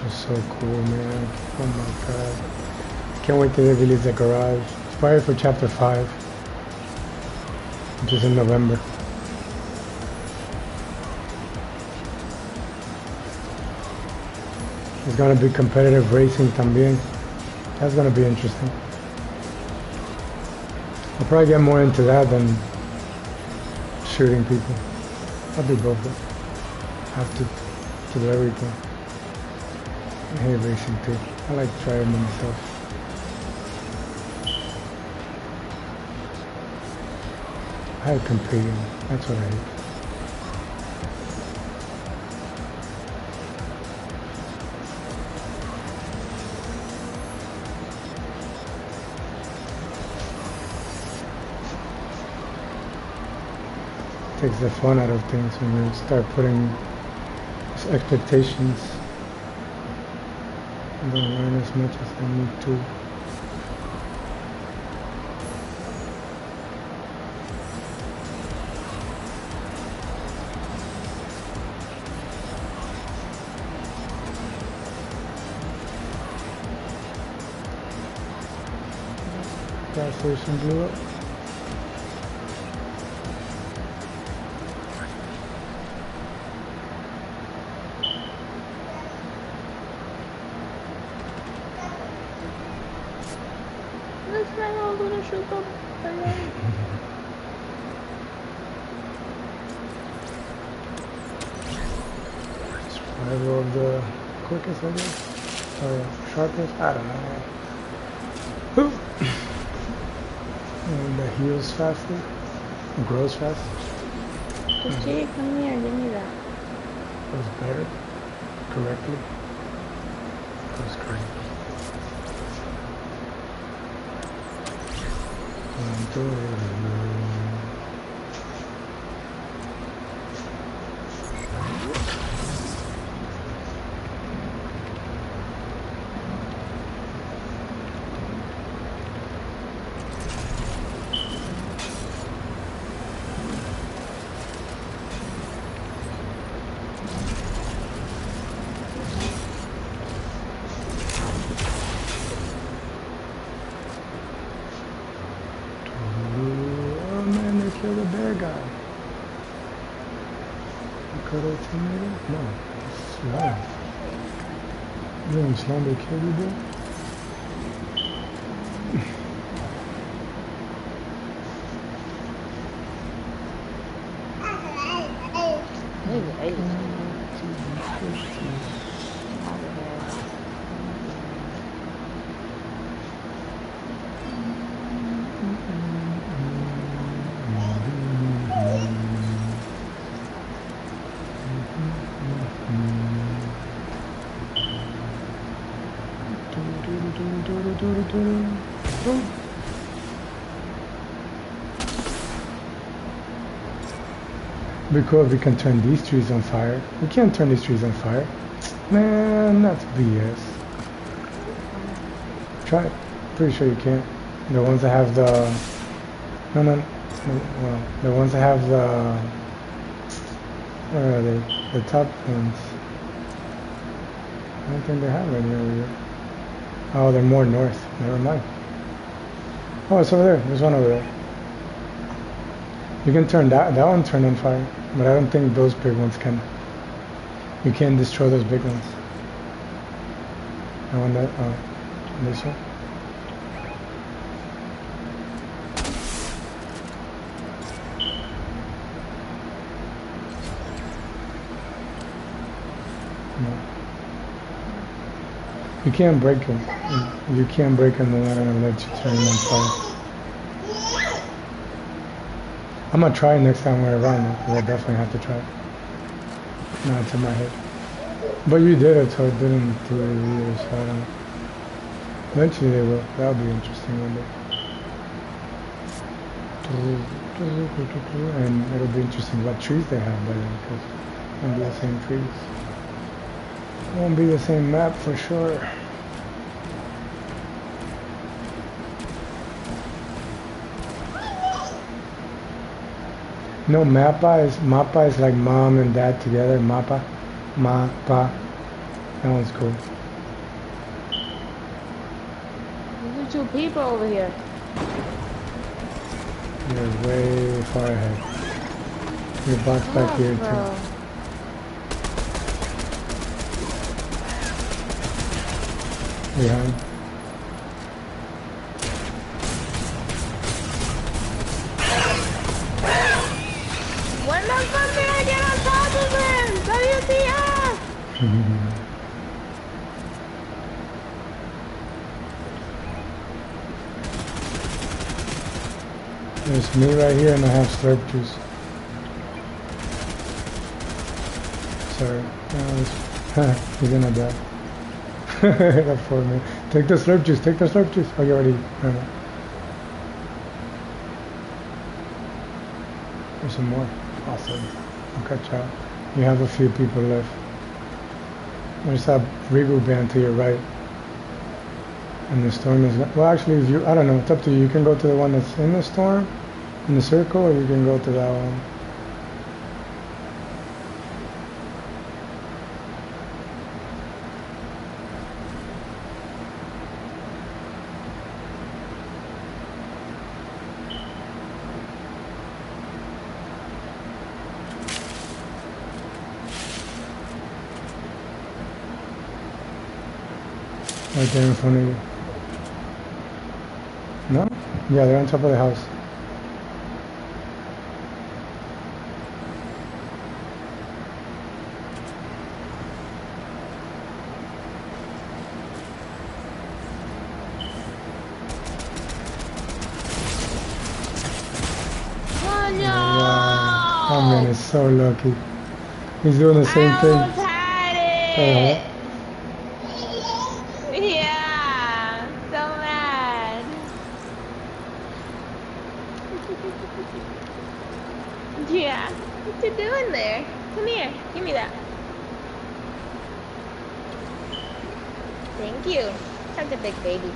It's so cool, man. Oh my god. Can't wait till they release the garage. It's probably for chapter 5. Which is in November. It's gonna be competitive racing también. That's gonna be interesting. I'll probably get more into that than shooting people. I'll do both though. Have to do everything. I hate racing too. I like driving myself. I hate competing. That's what I hate. Takes the fun out of things when you start putting expectations. I don't learn as much as I need to. Gas station blew up. Let's try all gonna shoot up. Survival of the quickest, I guess. Or sharpest? I don't know. Ooh. And the heals faster. It grows faster. Just Jay, come here, give me that. Goes better. Correctly. Goes great. Kill the bear guy. Dakota Tomato? No, it's Slime. You know Slime they killed you, bro? It'd be cool if we can turn these trees on fire. We can't turn these trees on fire. Man, that's BS. Try it. Pretty sure you can't. The ones that have the... No. Well, the ones that have the... Where are they? The top ones. I don't think they have any over here. Oh, they're more north. Never mind. Oh, it's over there. There's one over there. You can turn that one turn on fire, but I don't think those big ones can. You can't destroy those big ones. I want that. Oh, this one. No. You can't break them. If you can't break them, then I'm gonna let you turn them on fire. I'm gonna try next time we're around though, because I definitely have to try it. No, it's in my head. But you did it, so it didn't do it either, so I don't know. Eventually they will. That'll be interesting one day. And it'll be interesting what trees they have by then, because it won't be the same trees. It won't be the same map for sure. No, mappa is like mom and dad together. Mappa. That one's cool. These are two people over here. You're way far ahead. Your box back here too. Behind. When the fuck did I get on top of him? WTF? There's me right here and I have slurp juice. Sorry. He's gonna die. That poor man. Take the slurp juice, take the slurp juice. Oh, you already ran out. There's some more. Awesome. I'll catch out. You have a few people left. There's that reboot band to your right. And the storm is not, well, actually, if you, I don't know, it's up to you. You can go to the one that's in the storm, in the circle, or you can go to that one. Right there in front of you. No? Yeah, they're on top of the house. Oh no! Wow. That man is so lucky. He's doing the same thing. I almost had it! Yeah, so mad. Yeah, what you doing there? Come here, give me that. Thank you. Such a big baby.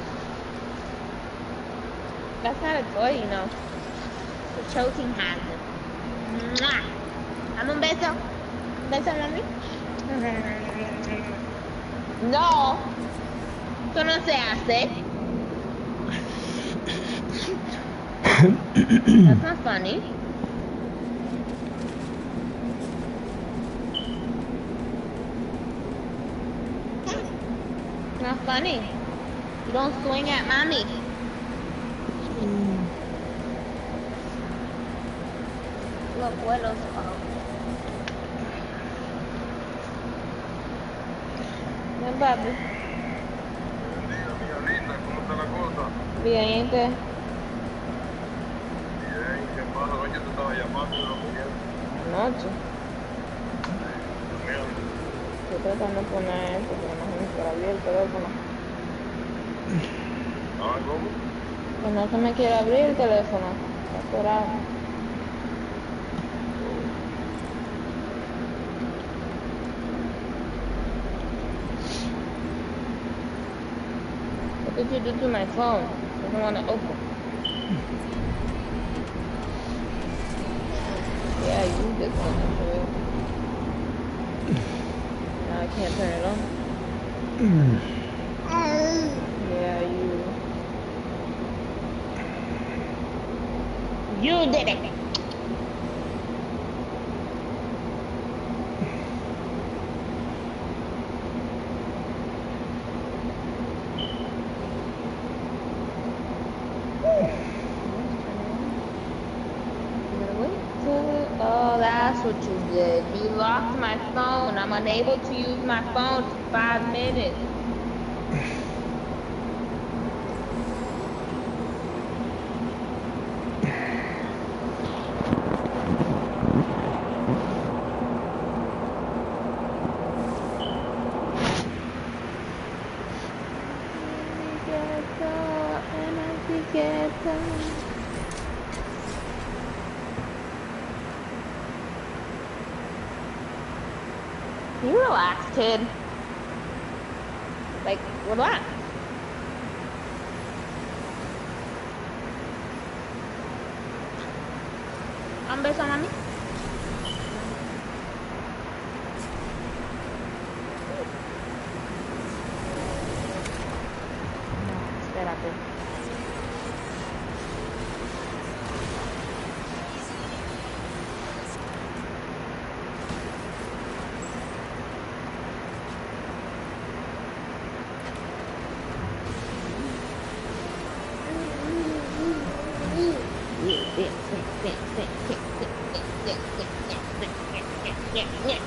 That's not a toy, you know. It's a choking hazard. Mwah. Dame un beso. Un beso, mami. No. Eso no se hace. That's not funny. Not funny. You don't swing at mommy. Los vuelos. Ven, papi. ¿Cómo está la cosa? Bien, ¿y usted? Bien, ¿qué pasa? Oye, te estaba llamando de la mujer. Anoche. Estoy tratando de poner esto, pero no se me quiere abrir el teléfono. Ah, ¿cómo? Pues no se me quiere abrir el teléfono. Está cerrado. What did you do to my phone? It doesn't want to open. Yeah, I used this one actually. Now I can't turn it on. Yeah, you did it. Oh, that's what you did. You locked my phone. I'm unable to use my phone for 5 minutes. You relax, kid. Like, relax. ¿Un beso, mami? No, espérate.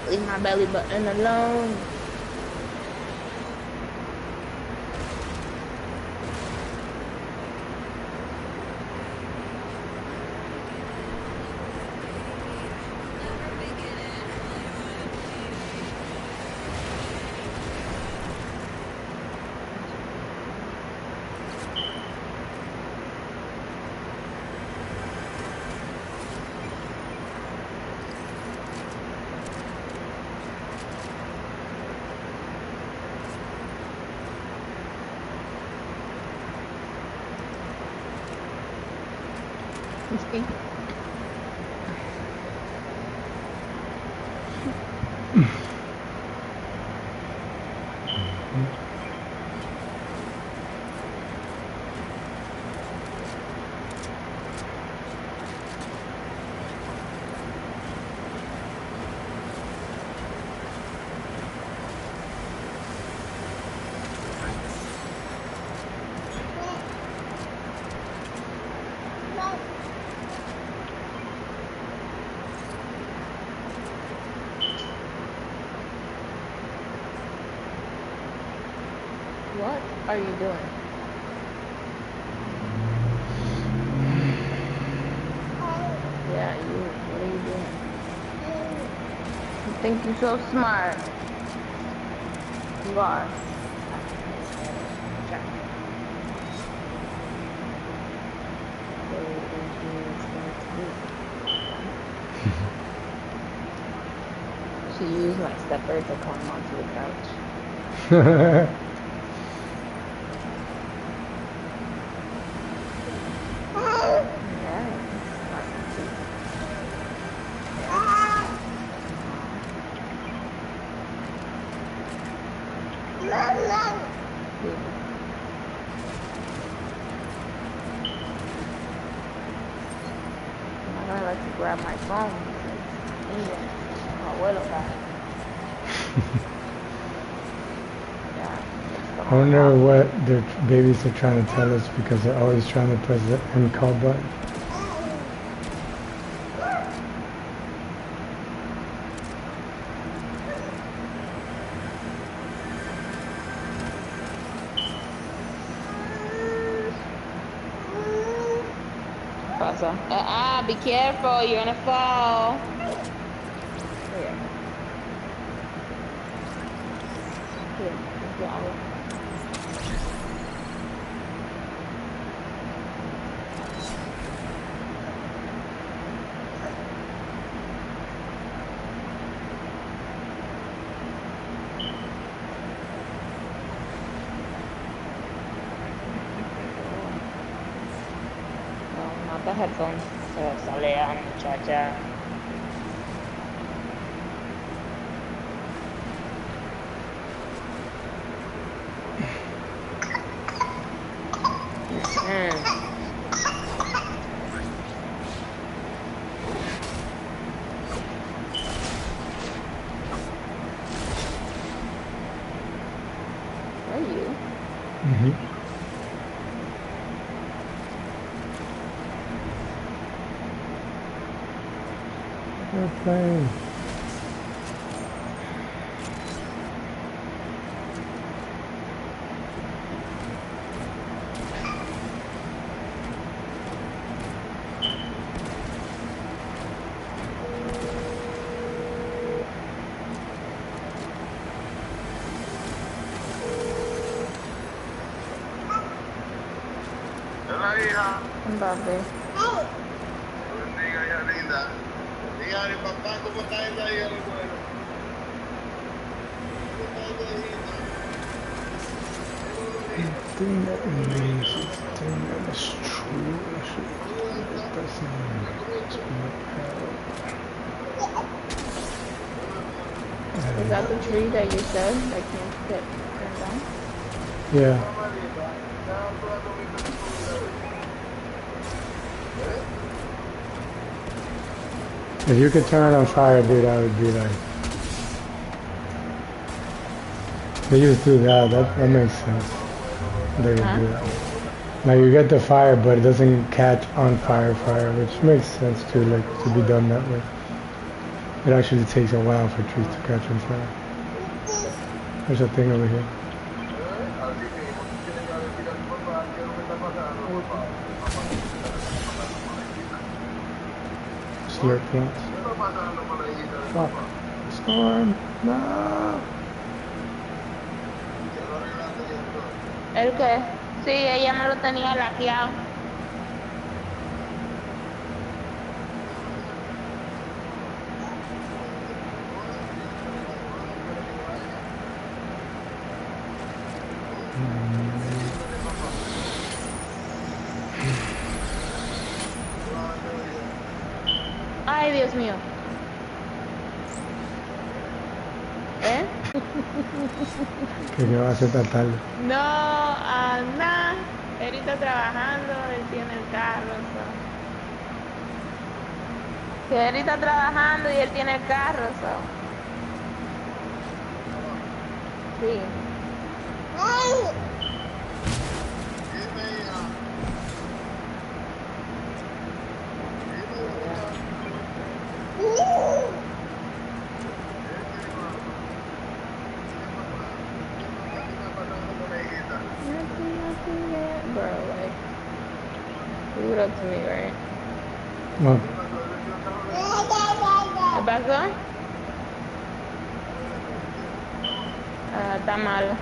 Leave my belly button alone. Okay. What are you doing? Yeah, you. What are you doing? You think you're so smart. You are. She used my stepper to climb onto the couch. I like to grab my phone. I wonder what their babies are trying to tell us because they're always trying to press the end call button. Be careful, you're gonna fall. Here. Here, grab it. No, not the headphones. Sale a muchacha. Are you? Mm-hmm. Airplane. Hola, hija. Mbappé. Bendiga, hija linda. Dígale, papá, ¿cómo está ella ahí en el vuelo? The thing that remains is the thing that is true. It doesn't Is that the tree that you said that can't get turned on? Yeah. If you could turn it on fire, dude, I would be like... They just do that, that makes sense. They would do that. Like you get the fire, but it doesn't catch on fire, which makes sense too, like to be done that way. It actually takes a while for trees to catch on fire. There's a thing over here. Slurp plants. Fuck. Storm. No. ¿El qué? Sí, ella me lo tenía laqueado. Ay, Dios mío. ¿Eh? ¿Qué va a hacer tan tarde? No, anda. Él está trabajando, él tiene el carro. Que él está trabajando y él tiene el carro. Sí. Bro, like, leave it up to me, right? What? ¿Qué pasó? Está malo.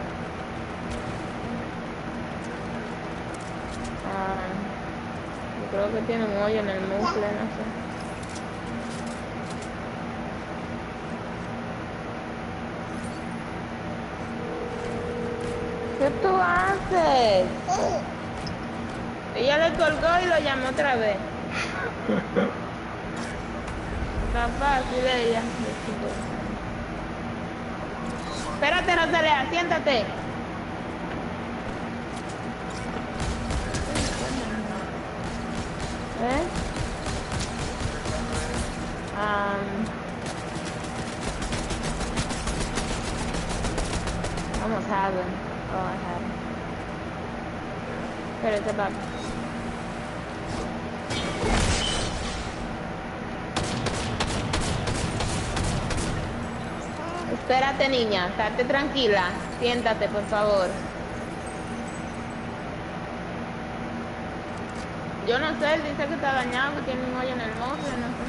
Yo creo que tiene un hoyo en el muslo, no sé. ¿Qué tú haces? Ella le colgó y lo llamó otra vez. Está fácil ella. Espérate, Rosalía, siéntate. ¿Eh? Almost have him. Oh, I have him. Espérate, papi. Espérate, niña, estate tranquila. Siéntate, por favor. Yo no sé, él dice que está dañado, que tiene un hoyo en el muslo, no sé.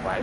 ¿Cuál?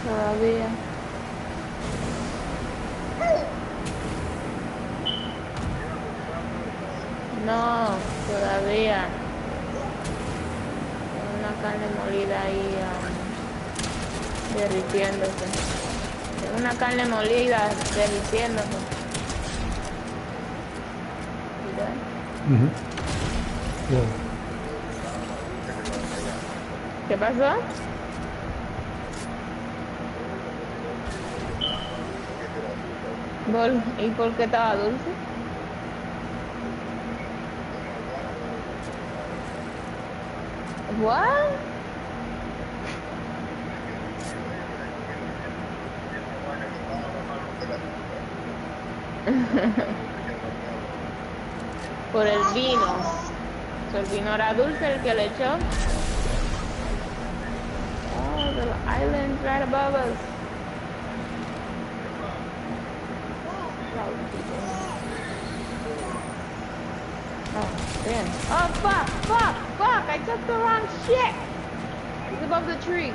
Todavía. No, todavía. Una carne molida ahí derritiéndose. Una carne molida derritiéndose. Mhm. Yeah. ¿Qué pasó? ¿Y por qué estaba dulce? What? Por el vino. So, el vino era dulce el que le echó. Oh, the island's right above us. Oh, damn. Oh, fuck! I took the wrong shit! It's above the tree.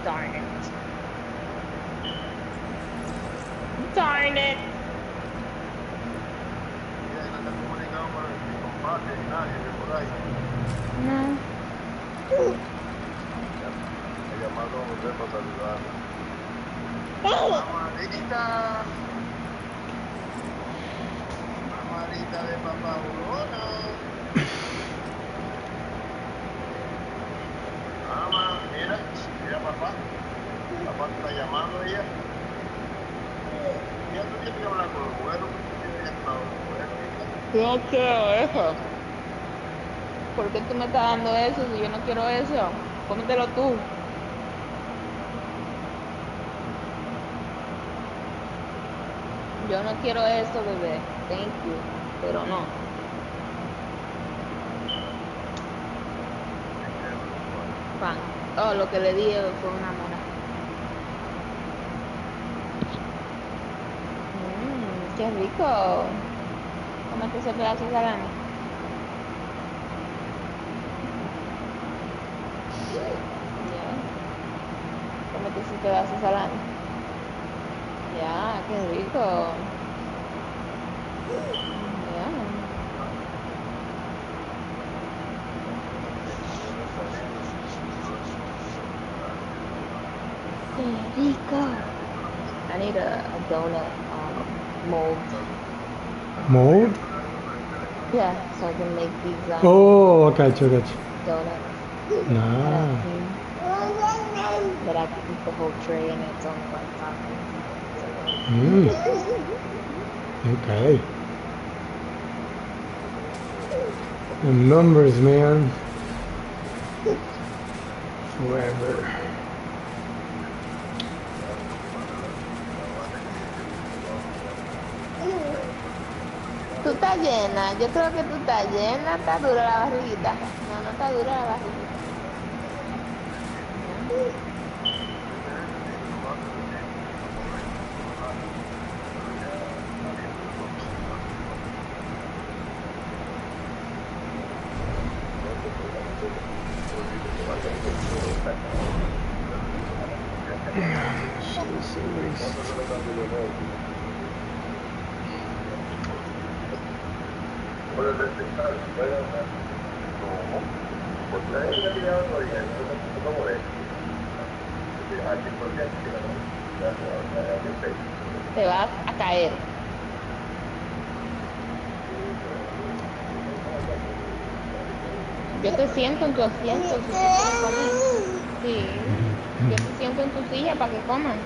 Darn it. Darn it! No. Mamarita de papá Burona. Mira papá. Papá te está llamando ella. Ya tú tienes que hablar con los buenos, Yo no quiero eso. ¿Por qué tú me estás dando eso si yo no quiero eso? Cómetelo tú. Yo no quiero eso, bebé. Thank you. Pero no. Pan. Oh, lo que le di fue una mora. Qué rico. Cómete ese pedazo de salami. Cómete ese pedazo de salami. Ya, qué rico. Ya. Qué rico. I need a donut mold. Mold? Yeah, so I can make these Oh, got you. donuts. Nah. But I can eat the whole tray and it's only like topping. Okay. The numbers, man. Forever. Tú estás llena, yo creo que tú estás llena, está dura la barriguita. No, no está dura la barriguita. Te vas a caer. Yo te siento en tu asiento si tú quieres comer. Sí. Yo te siento en tu silla para que coman.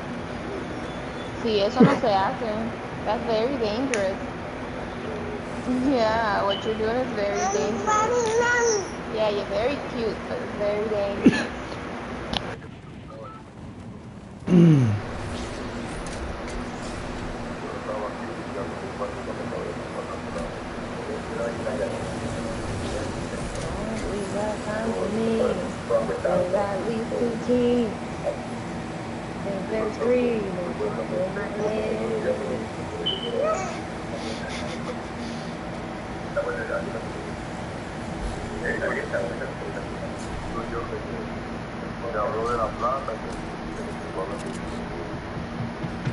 Sí, eso no se hace. That's very dangerous. Yeah, what you're doing is very dangerous. Yeah, you're very cute, but it's very dangerous. There's green in my head. Me habló de la plata,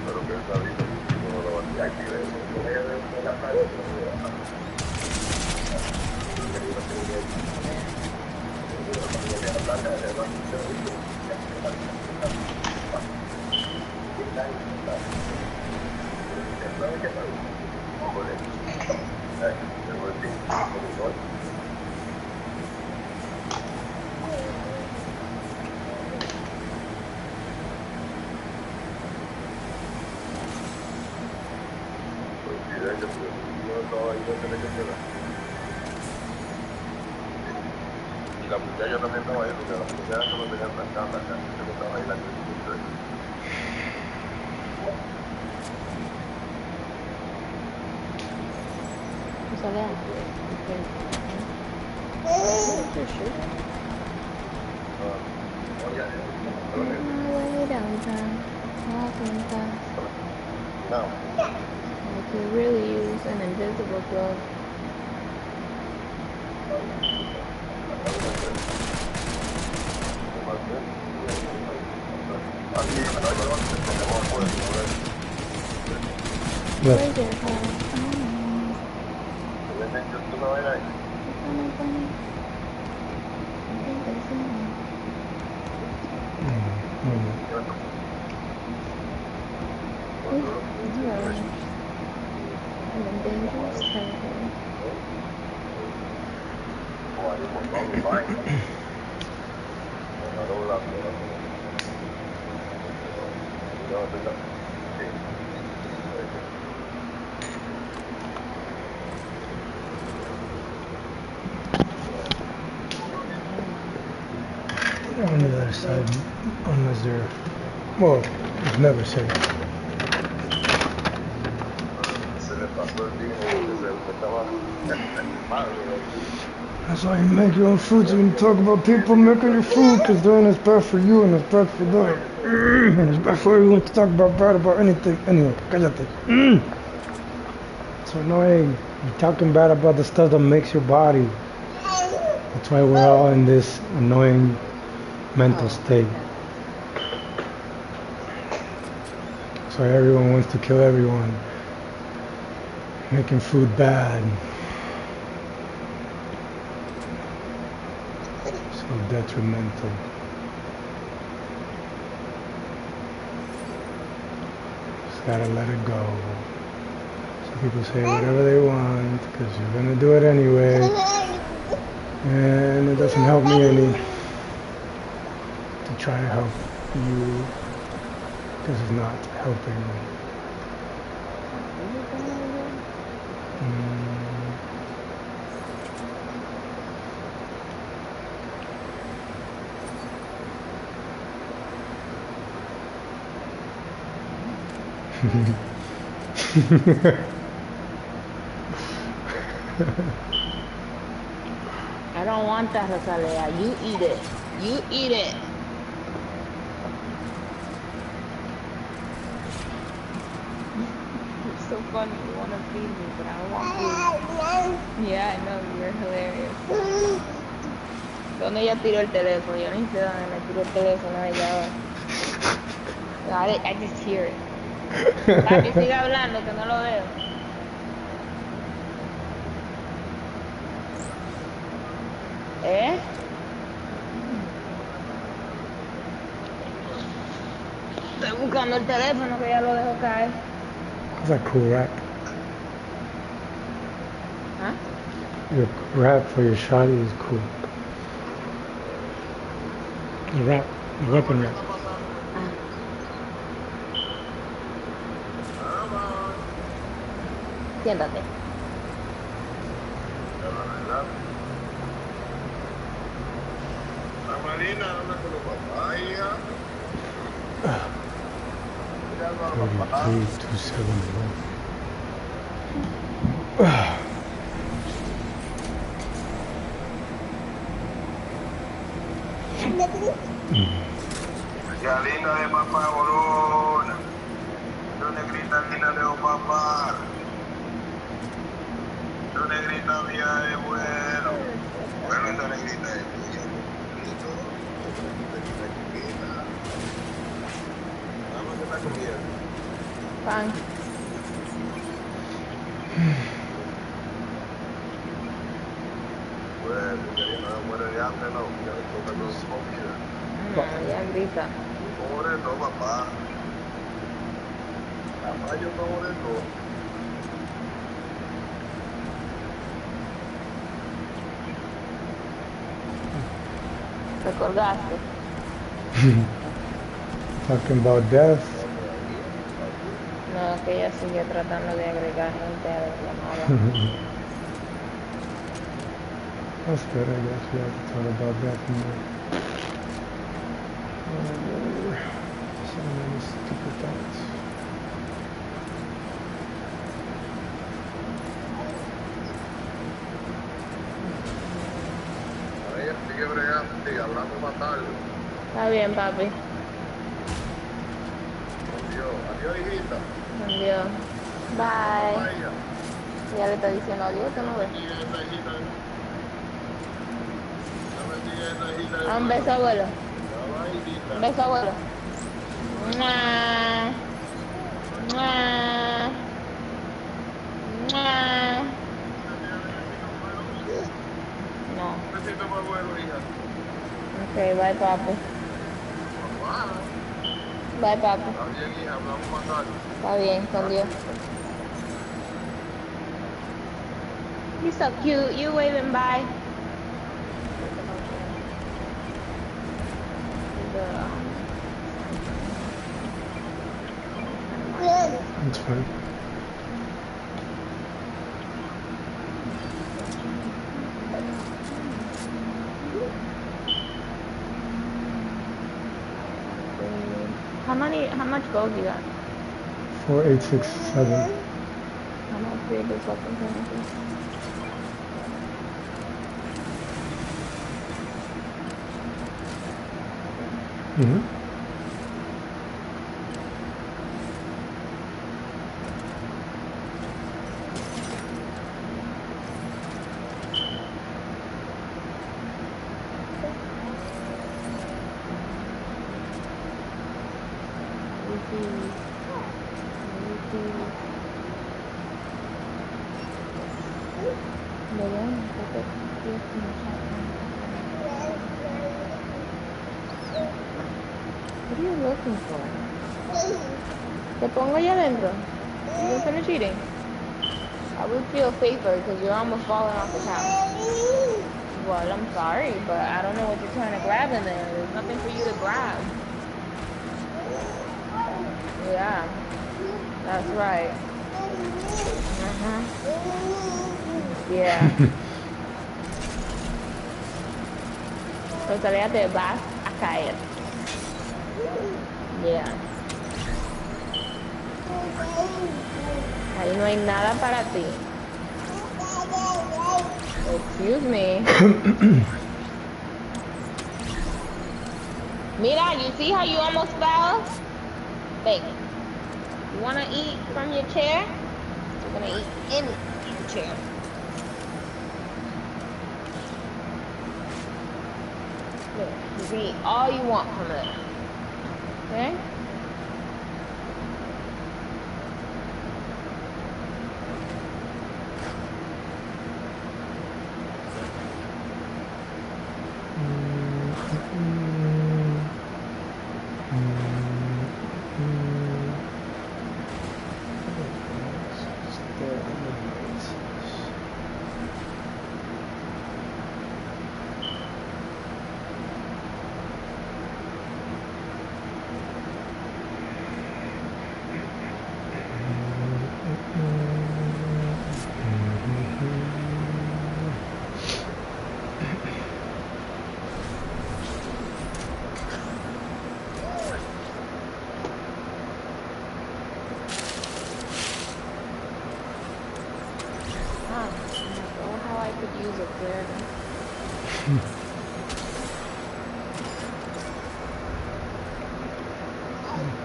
pero que él sabía que no lo hacía aquí de la plata. estaba ahí donde le quedaba. Y la muchacha también estaba ahí, porque la muchacha que lo tenía trancada acá, que estaba ahí la que Rosalía. Way downtown, walking fast. No. Like you really use an invisible glove. Yes. Where's your phone? I'm in dangerous territory. On the other side, unless they're, well, it's never safe. That's why you make your own food. So when you talk about people making your food, because then it's bad for you and it's bad for them. And it's bad for everyone to talk bad about anything. Anyway, cállate. So annoying. You're talking bad about the stuff that makes your body. That's why we're all in this annoying mental state. So everyone wants to kill everyone. Making food bad. So detrimental. Just gotta let it go. So people say whatever they want because you're gonna do it anyway. And it doesn't help me any to try to help you because it's not helping me. I don't want that, Rosalía. You eat it. You eat it. You're so funny. You want to feed me, but I don't want food. Yeah, I know. You're hilarious. ¿Dónde ella tiró el teléfono? Yo ni sé dónde me tiró el teléfono a ella ahora. I just hear it. Papi, sigue hablando, que no lo veo. ¿Eh? Estoy buscando el teléfono que ya lo dejo caer. That's a cool rap. ¿Ah? Your rap for your shotty is cool. The rap, the weapon rap. Siéntate. La Marina anda con los papayas. 33,271. Ya linda de papá, borona. No negrita linda de papá. No negrita mía de bueno. Bueno, esta negrita es tuya. Listo. Negrita chiquita. Vamos a estar comiendo. Pan. Pues, ya no muere de hambre, no. Ya le toca con comida. No, ya grita. Pobre no, papá. Papá, yo como de todo. Te colgaste. Talking about death. No, que ella sigue tratando de agregar gente a la llamada. That's good, I guess. We have to talk about that more. So many stupid thoughts. Ella sigue bregando, sí, hablamos más tarde. Está bien, papi. Adiós, hijita. Adiós. Bye. Vaya. Ya le está diciendo adiós, ¿tú no ves? Un beso, abuelo. Un beso, abuelo. ¡Mua! ¡Mua! ¡Mua! No. Besito para abuelo, hija. Ok, bye, papi. Bye, papi. Está bien, hija, hablamos más tarde. Está bien, con Dios. You're so cute. You waving bye. That's fine. How much gold you got? 4867. How much big is fucking penalty? Mm-hmm. What are you looking for? ¿Te pongo allá adentro? You finish eating? I would feel safer because you're almost falling off the couch. Well, I'm sorry, but I don't know what you're trying to grab in there. There's nothing for you to grab. Yeah, that's right. Yeah. Rosalía, te vas a caer. Yeah. Ahí no hay nada para ti. Excuse me. Mira, you see how you almost fell? Think. You want to eat from your chair? You're going to eat in your chair. Look, you can eat all you want from it. Okay?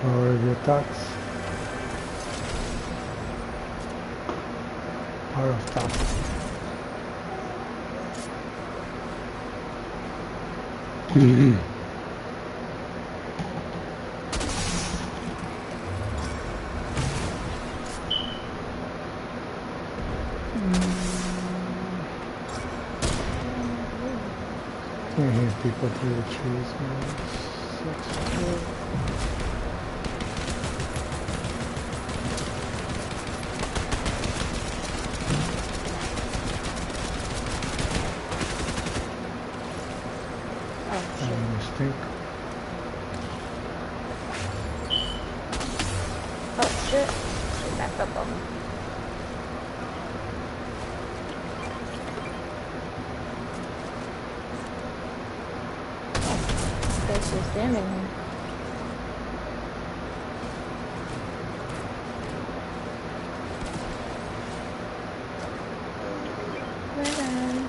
Power of your thoughts. Power of thoughts. Can't hear people through the trees, man. Sucks. Mistake. Oh shit. up on me. Guess she's standing here. Bye-bye.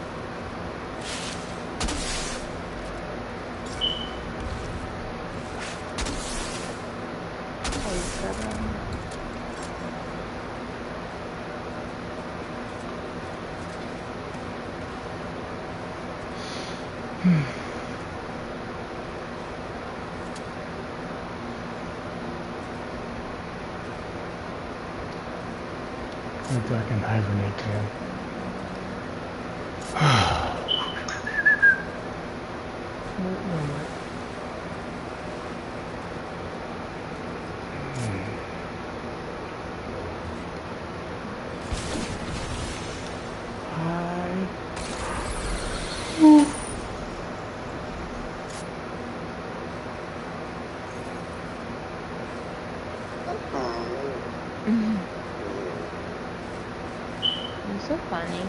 Maybe I can hibernate again. You're so funny.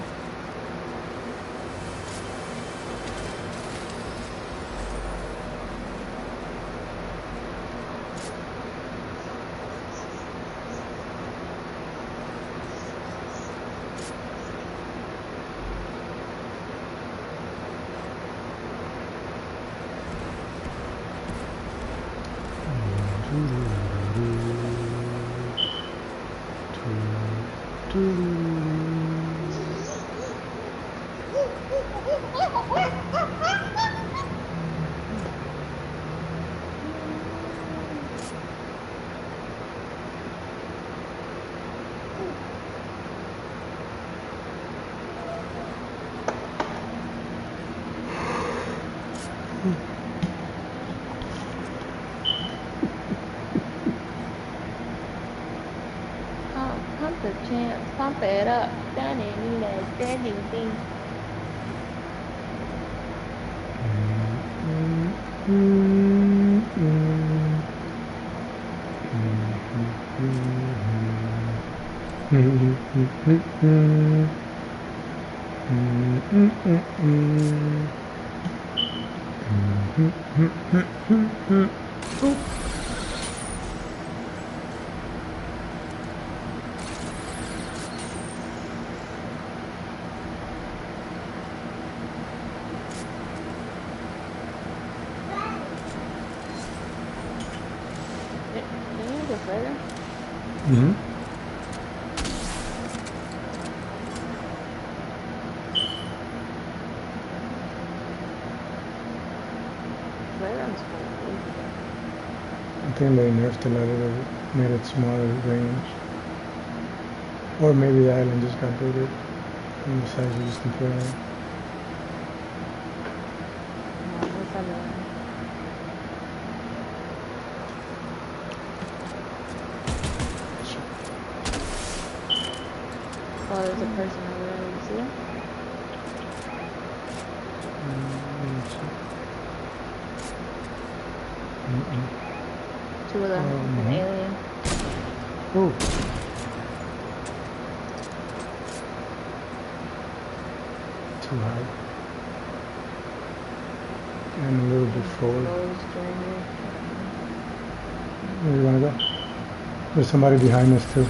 Pump the champs, pump it up, done it, need that standing thing. Can you go further? Mm-hmm. I think they nerfed a lot of it, made it smaller range. Or maybe the island just got bigger and the size was just different. Oh, there's a person over there, you see him? Two of them, an alien. Oh. Too high. And a little bit forward. Where do you want to go? There's somebody behind us too.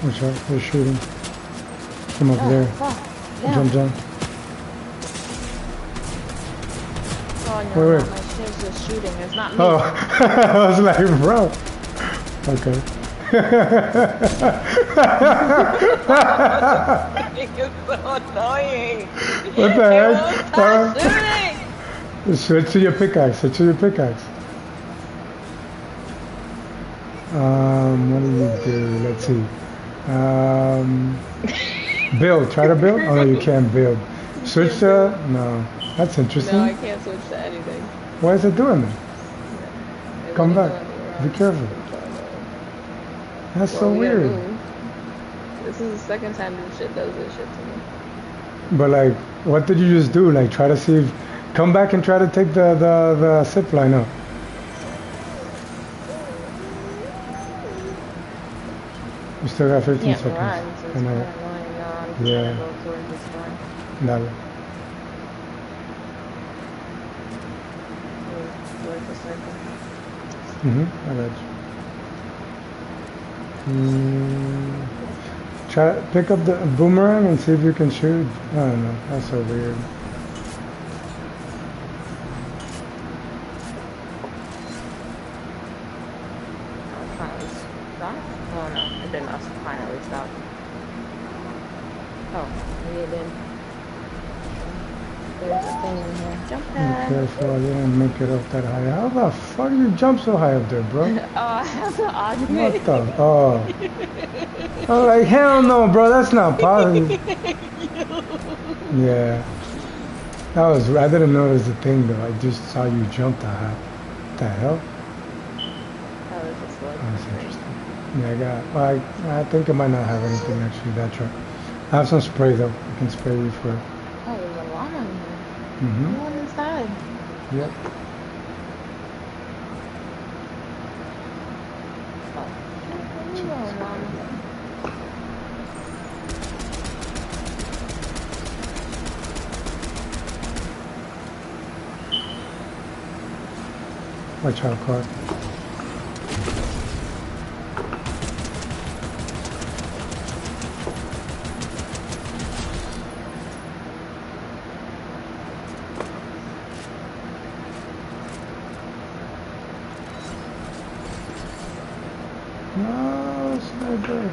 Watch out, they're shooting. From up there. Jump down. Oh no, wait. my shit's just shooting. It's not me. Oh, I was like, bro. Okay. It's so annoying. What the heck? Stop shooting. Switch to your pickaxe. Switch to your pickaxe. What do you do? Let's see. Build. Try to build? Oh, no, you can't build. Switch to... No. That's interesting. No, I can't switch to anything. Why is it doing that? Come back. Be careful. That's so weird. This is the second time this shit does this shit to me. But like, what did you just do? Like, try to see if, come back and try to take the zip line up. You still got 15 Can't seconds. run, so it's I know. kind of annoying now. I'm just Yeah. trying to go towards this one. Dale. Towards the circle. I got you. Try pick up the boomerang and see if you can shoot. I don't know. That's so weird. I'll finally stop. Oh no, it didn't finally stop. Oh, maybe it did. There's a thing in here. Jump Be pad. careful, you don't make it up that high. How the fuck you jump so high up there, bro? Oh, I have to argue. What the? Oh. I'm like, hell no, bro. That's not possible. Yeah. That was. I didn't notice the thing though. I just saw you jump that high. What the hell? That was just like. Oh, that's interesting. Yeah, I got. Well, I think I might not have anything actually. That truck. I have some spray though. I can spray you for it. Oh, there's a llama in here. Mm-hmm. One inside. Yep. Oh, llama. Watch out, car. No, sniper.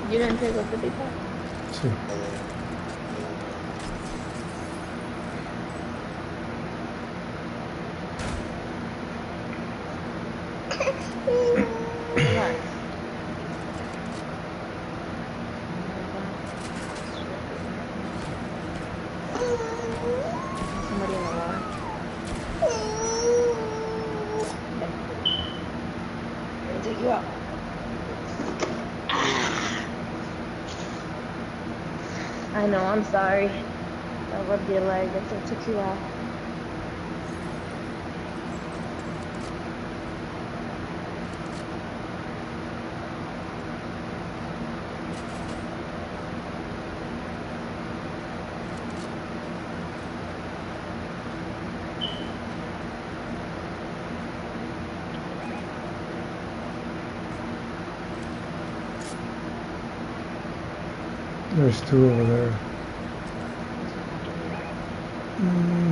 You didn't pick up the depot? See. Nice. Somebody in the water. Let me take you out. I know, I'm sorry. I rubbed your leg, that's what took you out. There's two over there.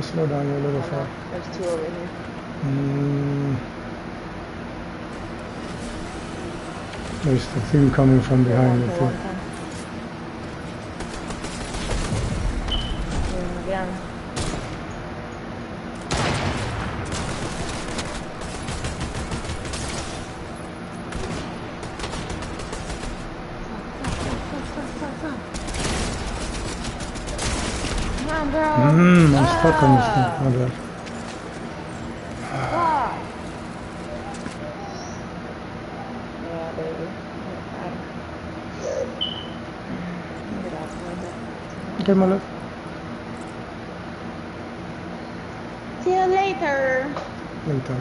Slow down, you're a little far. There's two over here. There's the thing coming from behind you too. Again. Come on, girl. I'm stuck on this thing. My bad. Yeah, baby. Okay, my love. See you later. Later.